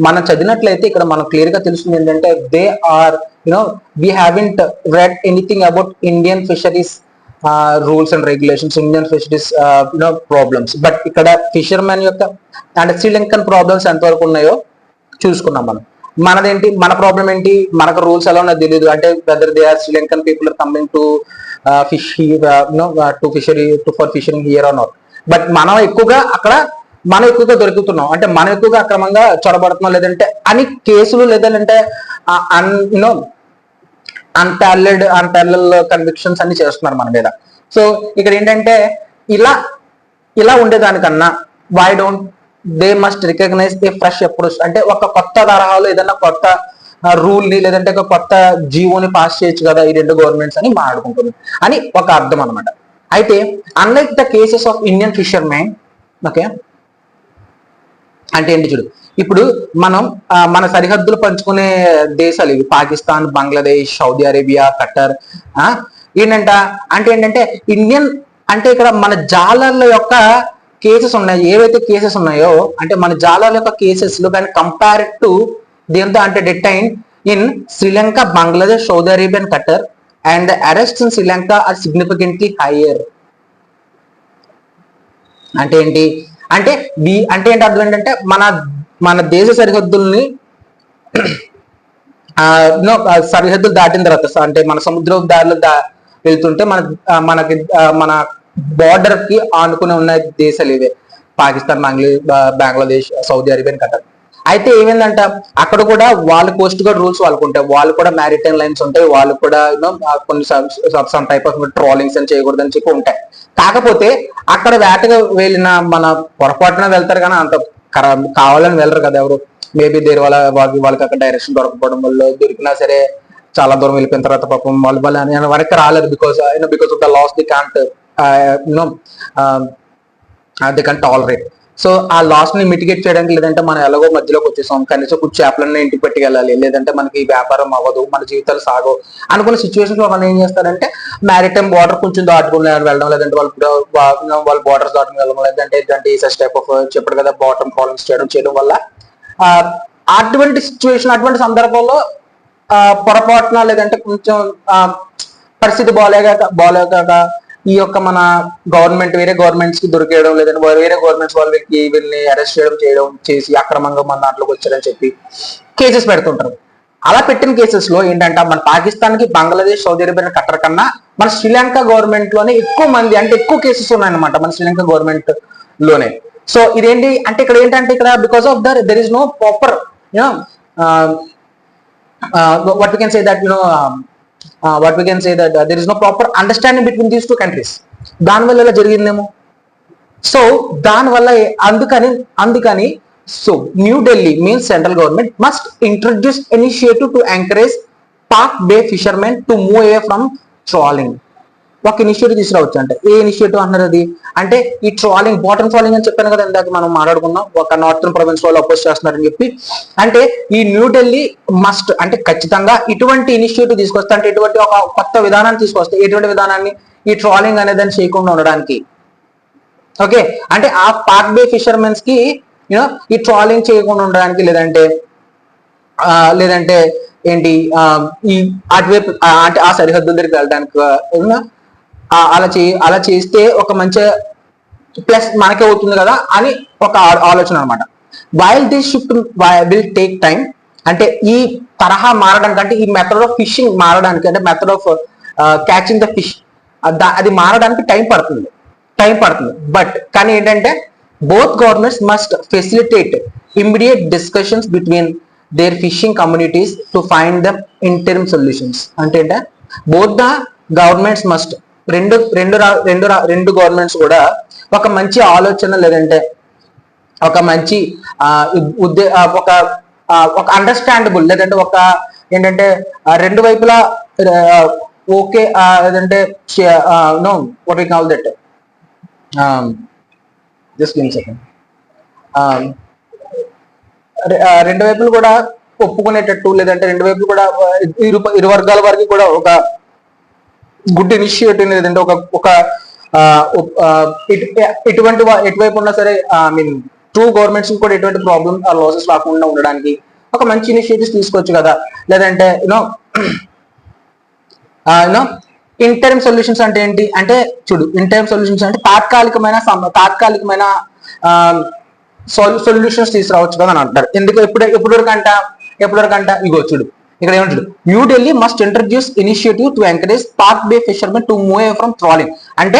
S1: మనం చదివినట్లయితే ఇక్కడ మనం క్లియర్ గా తెలుస్తుంది ఏంటంటే they are we haven't read anything about Indian fisheries rules and regulations, Indian fisheries problems. But ఇక్కడ ఫిషర్మెన్ యొక్క అంటే శ్రీలంకన్ ప్రాబ్లమ్స్ ఎంతవరకు ఉన్నాయో చూసుకున్నాం మనం. మనదేంటి, మన ప్రాబ్లం ఏంటి, మనకు రూల్స్ ఎలా ఉన్నది తెలియదు. అంటే whether they are Sri Lankan people are coming to fish for fishing here or not. But మనం ఎక్కువగా దొరుకుతున్నాం, అంటే మనం ఎక్కువగా అక్రమంగా చొరబడుతున్నాం లేదంటే అని కేసులు లేదంటే అన్పారలల్ కన్విక్షన్స్ అన్ని చేస్తున్నారు మన మీద. సో ఇక్కడ ఏంటంటే ఇలా ఉండేదానికన్నా why don't they must recognise a fresh approach. అంటే ఒక కొత్త తరహాలో ఏదైనా కొత్త రూల్ ని లేదంటే ఒక కొత్త జీవోని పాస్ చేయొచ్చు కదా ఈ రెండు గవర్నమెంట్స్ అని మాట్లాడుకుంటుంది అని ఒక అర్థం అనమాట. అయితే unlike the cases of Indian fishermen okay అంటే ఏంటి చూడు, ఇప్పుడు మనం మన సరిహద్దులు పంచుకునే దేశాలు ఇవి పాకిస్తాన్, బంగ్లాదేశ్, సౌదీ అరేబియా, ఖట్టర్. ఏంటంటే ఇండియన్ అంటే ఇక్కడ మన జాలర్ల యొక్క కేసెస్ ఉన్నాయి, ఏవైతే కేసెస్ ఉన్నాయో అంటే మన జాలర్ల యొక్క కేసెస్ లో కానీ కంపేర్ టు దేంతో అంటే detain in Sri Lanka, Bangladesh, Saudi Arabia and Qatar and the arrest in Sri Lanka are significantly higher. అంటే ఏంటి అంటే ఏంటి అర్థం ఏంటంటే మన దేశ సరిహద్దుల్ని సరిహద్దులు దాటిన తర్వాత అంటే మన సముద్ర దారిలో వెళ్తుంటే మన బార్డర్ కి ఆనుకుని ఉన్న దేశాలు ఇవే Pakistan, Bangladesh, Saudi Arabia, Qatar. అయితే ఏమైందంట, అక్కడ కూడా వాళ్ళ కోస్ట్ గార్డ్ రూల్స్ వాళ్ళకు ఉంటాయి, వాళ్ళు కూడా మ్యారిటైమ్ లైన్స్ ఉంటాయి, వాళ్ళు కూడా కొన్ని సమ్ టైప్ ఆఫ్ ట్రాలింగ్స్ అని చేయకూడదు అని చెప్పి ఉంటాయి. కాకపోతే అక్కడ వేటగా వెళ్ళిన మన పొరపాటున వెళ్తారు కానీ అంత కావాలని వెళ్ళరు కదా ఎవరు. మేబీ దేని వల్ల వాళ్ళకి అక్కడ డైరెక్షన్ దొరకపోవడం వల్ల దొరికినా సరే చాలా దూరం వెళ్ళిపోయిన తర్వాత పాపం వాళ్ళు వరకు రాలేదు, because of the loss they can't they can't tolerate. So ఆ లాస్ ని మిటిగేట్ చేయడానికి, లేదంటే మనం ఎలాగో మధ్యలోకి వచ్చేసాం, కనీసం కొంచెం చేపలన్నీ ఇంటికి పెట్టుకెళ్ళాలి, లేదంటే మనకి వ్యాపారం అవ్వదు, మన జీవితాలు సాగవు అనుకున్న సిచ్యువేషన్స్ లో మనం ఏం చేస్తారంటే మ్యారిటైమ్ బార్డర్ కొంచెం దాటుకుని వెళ్ళడం, లేదంటే వాళ్ళ బార్డర్స్ దాటుకుని వెళ్ళడం, లేదంటే సచ్ టైప్ ఆఫ్ చెప్పాడు కదా బాటమ్ ట్రాలింగ్స్ చేయడం వల్ల అటువంటి సిచ్యువేషన్, అటువంటి సందర్భంలో పొరపాటున లేదంటే కొంచెం పరిస్థితి బాగాలేక ఈ యొక్క మన గవర్నమెంట్ వేరే గవర్నమెంట్స్ కి దొరికేయడం, లేదంటే వేరే గవర్నమెంట్స్ వాళ్ళకి వీళ్ళని అరెస్ట్ చేసి అక్రమంగా మన దాంట్లోకి వచ్చారని చెప్పి కేసెస్ పెడుతుంటారు. అలా పెట్టిన కేసెస్ లో ఏంటంటే మన పాకిస్తాన్ కి, బంగ్లాదేశ్, సౌదీ అరేబియా, ఖతర్ కన్నా మన శ్రీలంక గవర్నమెంట్ లోనే ఎక్కువ మంది, అంటే ఎక్కువ కేసెస్ ఉన్నాయన్నమాట మన శ్రీలంక గవర్నమెంట్ లోనే. సో ఇదేంటి అంటే ఇక్కడ ఏంటంటే ఇక్కడ because of their is no proper what we can say that what we can say that there is no proper understanding between these two countries. దానివల్ల ఇలా జరిగిందేమో. సో దానివల్ల అందుకని so new Delhi means central government must introduce initiative to encourage Palk Bay fishermen to move away from trawling. ఒక initiative తీసుకురావచ్చు. అంటే ఏ initiative అన్నారు అది అంటే ఈ ట్రాలింగ్, బాటమ్ ట్రాలింగ్ అని చెప్పాను కదా ఇందాక మనం మాట్లాడుకున్నాం, ఒక నార్థన్ ప్రొవిన్స్ వాళ్ళు అపోజ్ చేస్తున్నారని చెప్పి. అంటే ఈ న్యూఢిల్లీ మస్ట్ అంటే ఖచ్చితంగా ఇటువంటి ఇనిషియేటివ్ తీసుకొస్తే, అంటే ఇటువంటి ఒక కొత్త విధానాన్ని తీసుకొస్తే, ఎటువంటి విధానాన్ని, ఈ ట్రాలింగ్ అనేది దాన్ని చేయకుండా ఉండడానికి. ఓకే, అంటే ఆ పాక్ బే ఫిషర్మెన్స్ కి ఈ ట్రాలింగ్ చేయకుండా ఉండడానికి, లేదంటే ఏంటి ఈ అటువైపు అంటే ఆ సరిహద్దుల దగ్గరికి వెళ్ళడానికి అలా చేస్తే ఒక మంచి ప్లస్ మనకే అవుతుంది కదా అని ఒక ఆలోచన అనమాట. While this shift will take time, అంటే ఈ తరహా మారడానికి, అంటే ఈ మెథడ్ ఆఫ్ ఫిషింగ్ మారడానికి, అంటే method of catching the fish అది మారడానికి టైం పడుతుంది. బట్ కానీ ఏంటంటే both governments must facilitate immediate discussions between their fishing communities to find the interim solutions. అంటే బోత్ ద గవర్నమెంట్స్ మస్ట్, రెండు గవర్నమెంట్స్ కూడా ఒక మంచి ఆలోచన, లేదంటే ఒక మంచి ఒక అండర్స్టాండబుల్, లేదంటే ఒక ఏంటంటే రెండు వైపులా ఓకే, లేదంటే no what we call that just give me second, రెండు వైపులు కూడా ఒప్పుకునేటట్టు, లేదంటే రెండు వైపులు కూడా ఇరు వర్గాల వరకు కూడా ఒక గుడ్ ఇనిషియేటివ్, లేదంటే ఒక ఎటువైపు ఉన్నా సరే ఐ మీన్ టూ గవర్నమెంట్స్ కూడా ఎటువంటి ప్రాబ్లమ్ లాసెస్ రాకుండా ఉండడానికి ఒక మంచి ఇనిషియేటివ్స్ తీసుకోవచ్చు కదా. లేదంటే ఇంటర్మ్ సొల్యూషన్స్ అంటే ఏంటి అంటే చూడు, ఇంటర్మ్ సొల్యూషన్స్ అంటే తాత్కాలికమైన సొల్యూషన్స్ తీసుకురావచ్చు కదా అని అంటారు. ఎందుకు ఎప్పటివరకంట ఇగో చూడు ఇక్కడ ఏమంటాడు, new Delhi must introduce initiative to encourage Palk Bay fishermen to move away from trawling. అంటే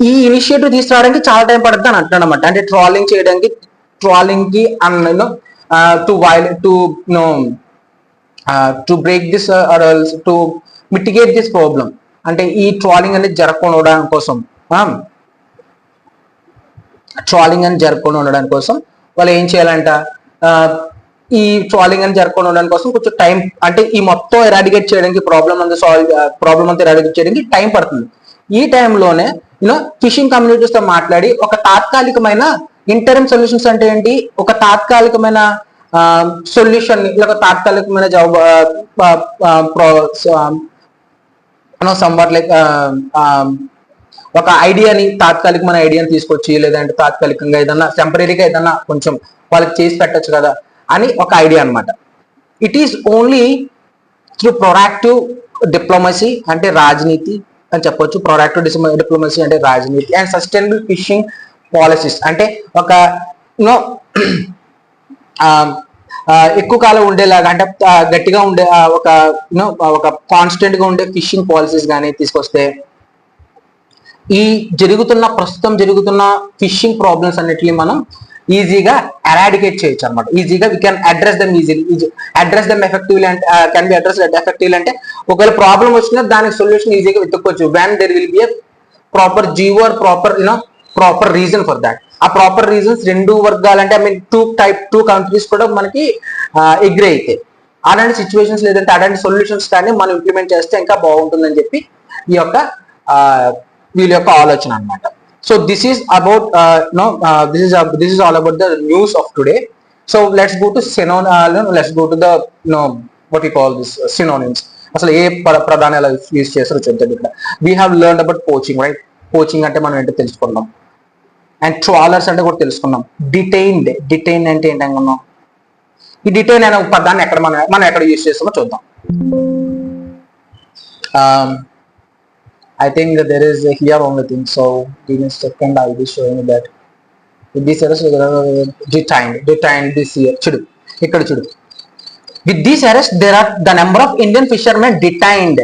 S1: ఈ ఇనిషియేటివ్ తీసుకురావడానికి చాలా టైం పడుతుంది అని అంటున్నాడు అనమాట. అంటే ట్రాలింగ్ చేయడానికి, ట్రాలింగ్ కి to break this to mitigate this problem, అంటే ఈ ట్రాలింగ్ అనేది జరగకుండా ఉండడానికి కోసం వాళ్ళు ఏం చేయాలంట, ఈ ట్రాలింగ్ అని జరగకుండా ఉండడానికి కోసం కొంచెం టైం, అంటే ఈ మొత్తం ఎరాడికేట్ చేయడానికి, ప్రాబ్లం అంతా ఎరాడికేట్ చేయడానికి టైం పడుతుంది. ఈ టైంలోనే ఫిషింగ్ కమ్యూనిటీస్ తో మాట్లాడి ఒక తాత్కాలికమైన ఇంటర్మ్ సొల్యూషన్స్ అంటే ఏంటి, ఒక తాత్కాలికమైన సొల్యూషన్, ఒక తాత్కాలికమైన సంవాట్ లైక్ ఒక తాత్కాలికమైన ఐడియాని తీసుకొచ్చి, లేదంటే తాత్కాలికంగా ఏదన్నా టెంపరీగా ఏదన్నా కొంచెం వాళ్ళకి చేసి పెట్టచ్చు కదా అని ఒక ఐడియా అనమాట. It is only through proactive diplomacy, అంటే రాజనీతి అని చెప్పొచ్చు. ప్రొయాక్టివ్ డిప్లొమసీ అంటే రాజనీతి, అండ్ సస్టైనబుల్ ఫిషింగ్ పాలసీస్, అంటే ఒక ఎక్కువ కాలం ఉండేలాగా, అంటే గట్టిగా ఉండే ఒక కాన్స్టెంట్ గా ఉండే ఫిషింగ్ పాలసీస్ కానీ తీసుకొస్తే, ఈ ప్రస్తుతం జరుగుతున్న ఫిషింగ్ ప్రాబ్లమ్స్ అన్నిటిని మనం ఈజీగా ఎరాడికేట్ చేయొచ్చు అనమాట. ఈజీగా we can address them address them effectively అంటే కెన్ బి అడ్రస్ ఎఫెక్టివ్లీ అంటే ఒకవేళ ప్రాబ్లం వచ్చినా దానికి సొల్యూషన్ ఈజీగా వెతుక్కోవచ్చు when there will be a proper geo or proper reason for that. ఆ ప్రాపర్ రీజన్స్ రెండు వర్గాలంటే ఐ మీన్ టూ కంట్రీస్ కూడా మనకి అగ్రీ అయితే అలాంటి సిచ్యువేషన్స్ లేదంటే అలాంటి సొల్యూషన్స్ కానీ మనం ఇంప్లిమెంట్ చేస్తే ఇంకా బాగుంటుందని చెప్పి ఈ యొక్క వీళ్ళ యొక్క ఆలోచన అనమాట. So this is about this is all about the news of today. So let's go to let's go to the what we call this synonyms. అసలు ఏ ప్రధానాలు యూజ్ చేస్తారో చూద్దాం. ఇక్కడ we have learned about poaching, right? Poaching అంటే మనం ఏంటో తెలుసుకున్నాం. And trawlers అంటే కూడా తెలుసుకున్నాం. డిటైన్డ్ అంటే ఏంటనుకున్నాం. ఈ డిటైన్ అనే పదాన్ని ఎక్కడ మనం ఎక్కడ యూజ్ చేస్తామో చూద్దాం. I think that there is here only thing. So give me a second. I will be showing you that. With this arrest, detained this year. Chudu. Ikkada chudu. With this arrest, there are the number of Indian fishermen detained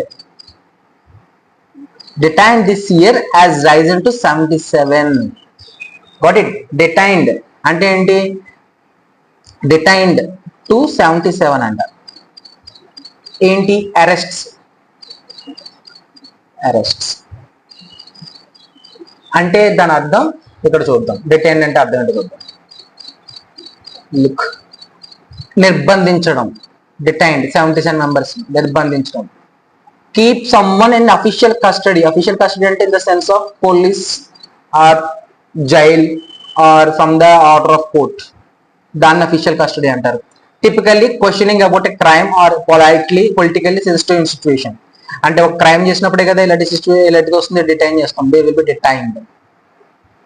S1: this year has risen to 77. Got it? Detained. Ante enti? Detained to 77 anta. Enti arrests అంటే దాని అర్థం ఇక్కడ చూద్దాం. Detain అంటే అర్థం ఏంటో చూద్దాం. Look, నిర్బంధించడం. డిటైన్డ్ 77 మెంబర్స్ నిర్బంధించడం. Keep someone in official custody అంటే in the sense of police or jail or from the order of court, దాన్ని అఫీషియల్ కస్టడీ అంటారు. Typically questioning about a crime or politically sensitive situation. అంటే ఒక crime చేసినప్పుడే కదా ఇలాంటిది వస్తుంది, డిటైన్ చేస్తాం. They will be detained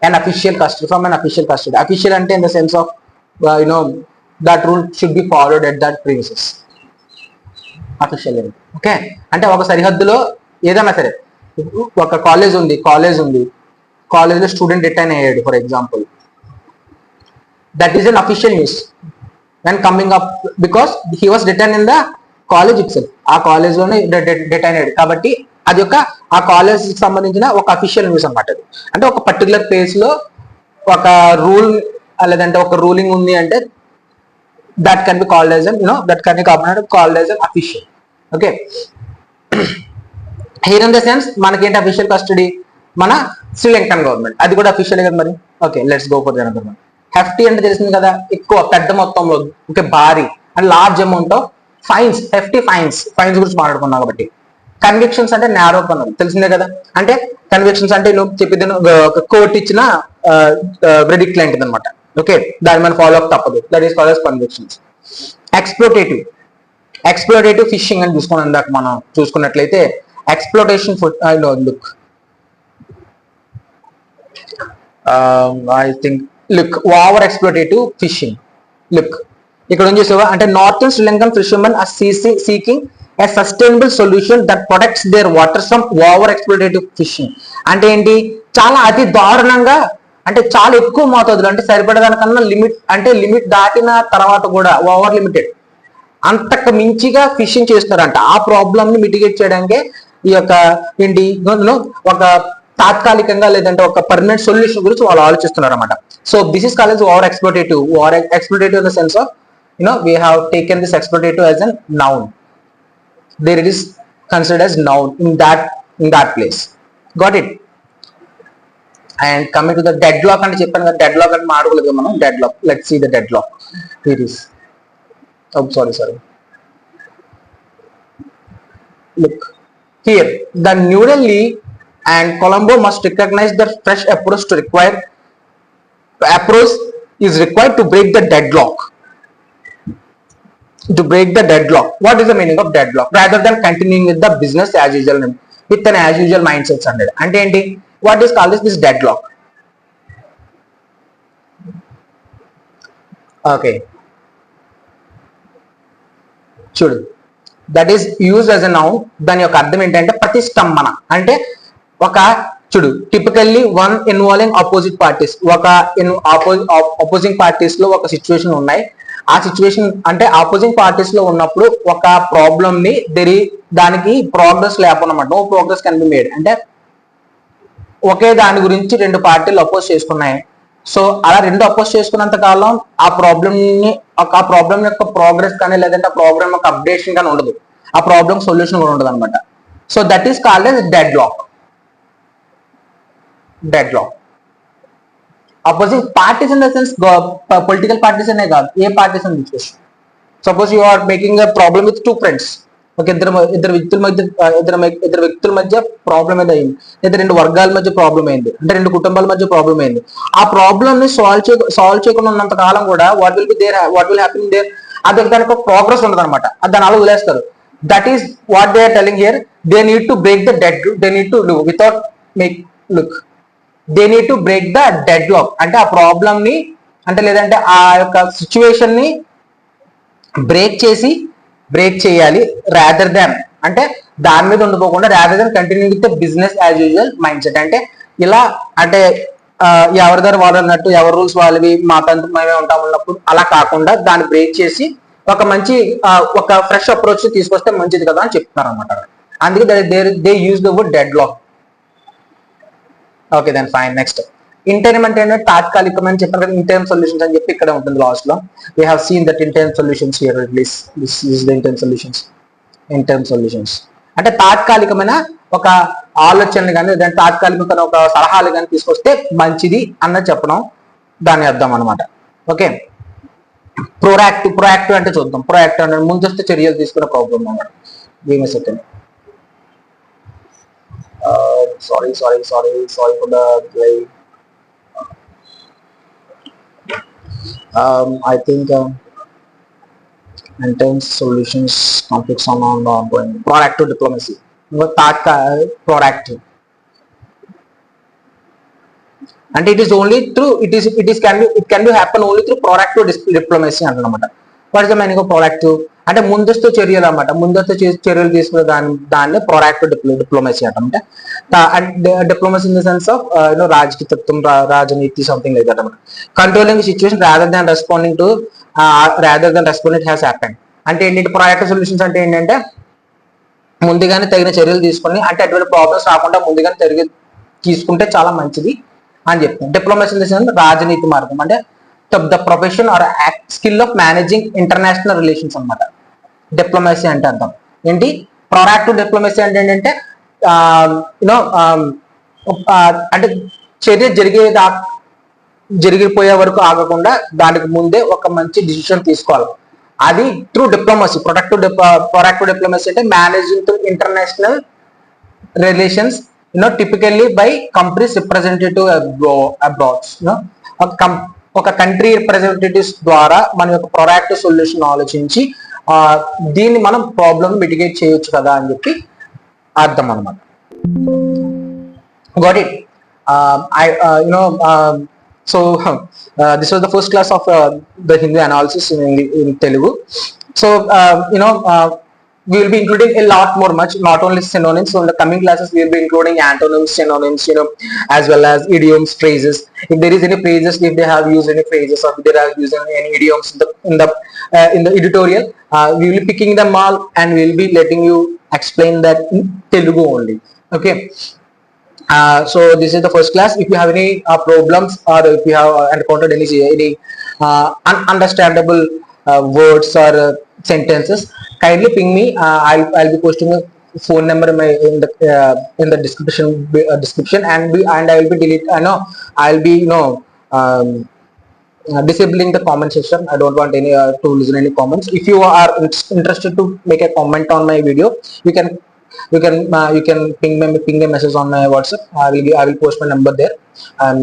S1: and official custody from unofficial custody. Official అంటే in the sense of that rule should be followed at that premises. Official okay అంటే ఒక సరిహద్దులో ఏదైనా సరే, ఒక కాలేజ్ ఉంది, కాలేజ్లో స్టూడెంట్ డిటైన్ అయ్యాడు for example, that is an official news and coming up because he was detain in the college itself. ఆ కాలేజ్ లోనే డిటైన్ అయ్యాడు కాబట్టి అది ఆ కాలేజ్ కి సంబంధించిన ఒక అఫీషియల్ న్యూస్ అనమాట. అంటే ఒక పర్టికులర్ ప్లేస్ లో ఒక రూల్ లేదంటే ఒక రూలింగ్ ఉంది అంటే that can be called as that can be called as official. Okay, here in the sense మనకేంటి అఫీషియల్ కస్టడీ, మన శ్రీలంకన్ గవర్నమెంట్, అది కూడా అఫీషియల్ కదా మరి. Okay, let's go for the another one. Hefty అంటే తెలిసింది కదా, ఎక్కువ పెద్ద మొత్తంలో, ఓకే, భారీ and large amount of fines. Hefty fines గురించి మాట్లాడుకున్నాం కాబట్టి. కన్విక్షన్స్ అంటే నేరో పన్ను తెలిసిందే కదా. అంటే కన్విక్షన్స్ అంటే నువ్వు చెప్పేది కోర్టు ఇచ్చిన వెర్డిక్ట్ లాంటిది అనమాట. ఓకే, దాని మన ఫాలో అప్ తప్పదు. That is called as convictions. Exploitative fishing అని చూసుకున్నాం ఇందాక మనం చూసుకున్నట్లయితే. Exploitation look I think look over exploitative fishing. Look ఇక్కడ ఏం చేసావా అంటే northern Sri Lankan fishermen are seeking a sustainable solution that protects their waters from over exploitative fishing. అంటే ఏంటి, చాలా అతి దారుణంగా, అంటే చాలా ఎక్కువ మోతాదులు, అంటే సరిపడేదానికన్నా లిమిట్ దాటిన తర్వాత కూడా ఓవర్ లిమిటెడ్ అంతకు మించిగా ఫిషింగ్ చేస్తున్నారంట. ఆ ప్రాబ్లమ్ ని మిటిగేట్ చేయడానికే ఈ యొక్క ఏంటి ఒక తాత్కాలికంగా లేదంటే ఒక పర్మనెంట్ సొల్యూషన్ గురించి వాళ్ళు ఆలోచిస్తున్నారు అనమాట. So this is called over exploitative in the sense of we have taken this exploitative as a noun. There it is considered as noun in that place. Got it? And coming to the deadlock అంటే చెప్పాను కదా, deadlock అంటే మాట్లాడలేదు మనం. deadlock, let's see the deadlock. Here is sorry look here, the New Delhi and Colombo must recognize that fresh approach is required to break the deadlock. What is the meaning of deadlock? Rather than continuing with the business as usual with an as usual mindset అంటే ఏంటి, what is called this deadlock? Okay, చూడు, that is used as a noun. దాని యొక్క అర్థం ఏంటంటే ప్రతిష్టంభన. అంటే ఒక చూడు, typically one involving opposite parties. ఒక ఆపోజింగ్ పార్టీస్ లో ఒక సిచ్యువేషన్ ఉన్నాయి. ఆ సిచ్యువేషన్ అంటే ఆపోజింగ్ పార్టీస్ లో ఉన్నప్పుడు ఒక ప్రాబ్లమ్ ని దానికి ప్రోగ్రెస్ లేకపోన్నమాట. No progress can be made. అంటే ఒకే దాని గురించి రెండు పార్టీలు అపోజ్ చేసుకున్నాయి. సో అలా రెండు అపోజ్ చేసుకున్నంత కాలం ఆ ప్రాబ్లమ్ యొక్క ప్రోగ్రెస్ కానీ లేదంటే ఆ ప్రాబ్లం యొక్క అప్డేషన్ కానీ ఉండదు, ఆ ప్రాబ్లం సొల్యూషన్ కూడా ఉండదు అనమాట. So that is called as deadlock. Opposing parties in the sense political parties అనే కాదు, ఏ పార్టీస్ అని తీసుకోవచ్చు. Suppose you are making a problem with two friends. ఒక ఇద్దరు వ్యక్తుల మధ్య ప్రాబ్లం ఏదో అయింది, లేదా రెండు వర్గాల మధ్య ప్రాబ్లం అయింది, అంటే రెండు కుటుంబాల మధ్య ప్రాబ్లం అయింది. ఆ ప్రాబ్లమ్ ని సాల్వ్ చేయకుండా ఉన్నంత కాలం కూడా వాట్ విల్ హ్యాపెన్ దేర్, అది దానికి ఒక ప్రోగ్రెస్ ఉండదు అనమాట. దాన్ని అలా వదిలేస్తారు. That is what they are telling here. They need to break the dead, they need to without make look, they need to break the deadlock. అంటే ఆ ప్రాబ్లమ్ ని, అంటే లేదంటే ఆ యొక్క సిచ్యువేషన్ ని బ్రేక్ చేయాలి, రాదర్ దాన్, అంటే దాని మీద ఉండిపోకుండా rather than continue with business as usual mind set. అంటే ఇలా, అంటే ఎవరిదారు వాళ్ళు అన్నట్టు, ఎవరి రూల్స్ వాళ్ళవి, మా తంతు మేమే ఉంటాం అన్నప్పుడు అలా కాకుండా దాన్ని బ్రేక్ చేసి ఒక మంచి ఒక ఫ్రెష్ అప్రోచ్ తీసుకొస్తే మంచిది కదా అని చెప్తున్నారు అనమాట. అందుకే they use the word deadlock. Okay then fine. Next interim అంటే తాత్కాలికమని చెప్పారు కదా, ఇంటర్మ్ సొల్యూషన్స్ అని చెప్పి ఇక్కడ ఉంటుంది లాస్ట్ లో. We have seen that interim solutions here. This is the interim solutions. అంటే తాత్కాలికమైన ఒక ఆలోచనలు కానీ లేదంటే తాత్కాలికమైన ఒక సలహాలు కానీ తీసుకొస్తే మంచిది అన్నది చెప్పడం దాని అర్థం అనమాట. ఓకే, ప్రొయాక్టివ్ అంటే చూద్దాం. ప్రొయాక్టివ్ అంటే ముందస్తు చర్యలు తీసుకునే ప్రాబ్లం అనమాట. Give me second. Sorry for the delay. I think intense solutions conflicts on ongoing. Proactive diplomacy. Proactive. And it is only through it can be happen only through proactive diplomacy అన్నమాట. What is the meaning of proactive అంటే ముందస్తు చర్యలు అన్నమాట. ముందస్తు చర్యలు తీసుకునే దాన్ని proactive diplomacy అంట. Diplomacy in the sense of రాజకీయత్వం, రాజనీతి, సంథింగ్ లైక్ దట్ అన్నమాట. Controlling situation rather than responding it has happened. అంటే ఏంటంటే ప్రొయాక్టివ్ సొల్యూషన్స్ అంటే ఏంటంటే ముందుగానే తగిన చర్యలు తీసుకొని, అంటే అటువంటి ప్రాబ్లమ్స్ రాకుండా ముందుగానే తీసుకుంటే చాలా మంచిది అని చెప్తాం. డిప్లొమసీ ఇన్ ద సెన్స్ రాజనీతి మార్గం, అంటే the profession are skill of managing international relations అనమాట. డిప్లొమసీ అంటే అర్థం ఏంటి? ప్రొయాక్టివ్ డిప్లొమసీ అంటే ఏంటంటే యూనో అంటే చర్య జరిగిపోయే వరకు ఆగకుండా దానికి ముందే ఒక మంచి డిసిషన్ తీసుకోవాలి. అది త్రూ డిప్లొమసీ. ప్రొయాక్టివ్ డిప్లొమసీ అంటే managing through international relations typically by countries representative abroad. ఒక కంట్రీ రిప్రజెంటేటివ్స్ ద్వారా మన యొక్క ప్రొయాక్టివ్ సొల్యూషన్ ఆలోచించి దీన్ని మనం ప్రాబ్లమ్ మిటిగేట్ చేయొచ్చు కదా అని చెప్పి అర్థం అనమాట. Got it? So this was the first class of the Hindi analysis in Telugu. So we will be including a lot more much, not only synonyms. So in the coming classes we will be including antonyms, synonyms, as well as idioms, phrases. If there is any phrases, if they have used any phrases or if they have used any idioms in the editorial, we will be picking them all and we will be letting you explain that in Telugu only. Okay. So this is the first class. If you have any problems or if you have encountered any ununderstandable words or sentences, kindly ping me. I'll be posting a phone number in the description and I will be I'll be disabling the comment section. I don't want any to listen any comments. If you are interested to make a comment on my video, you can ping a message on my WhatsApp. I will post my number there, and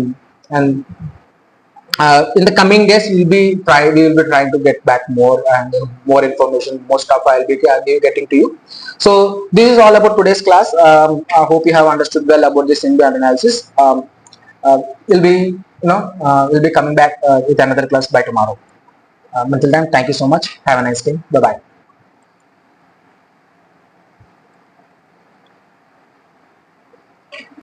S1: in the coming days we will be trying to get back more and more information, more stuff I'll be getting to you. So this is all about today's class. I hope you have understood well about this Hindu analysis. We'll be coming back with another class by tomorrow. Until then, thank you so much. Have a nice day. Bye bye.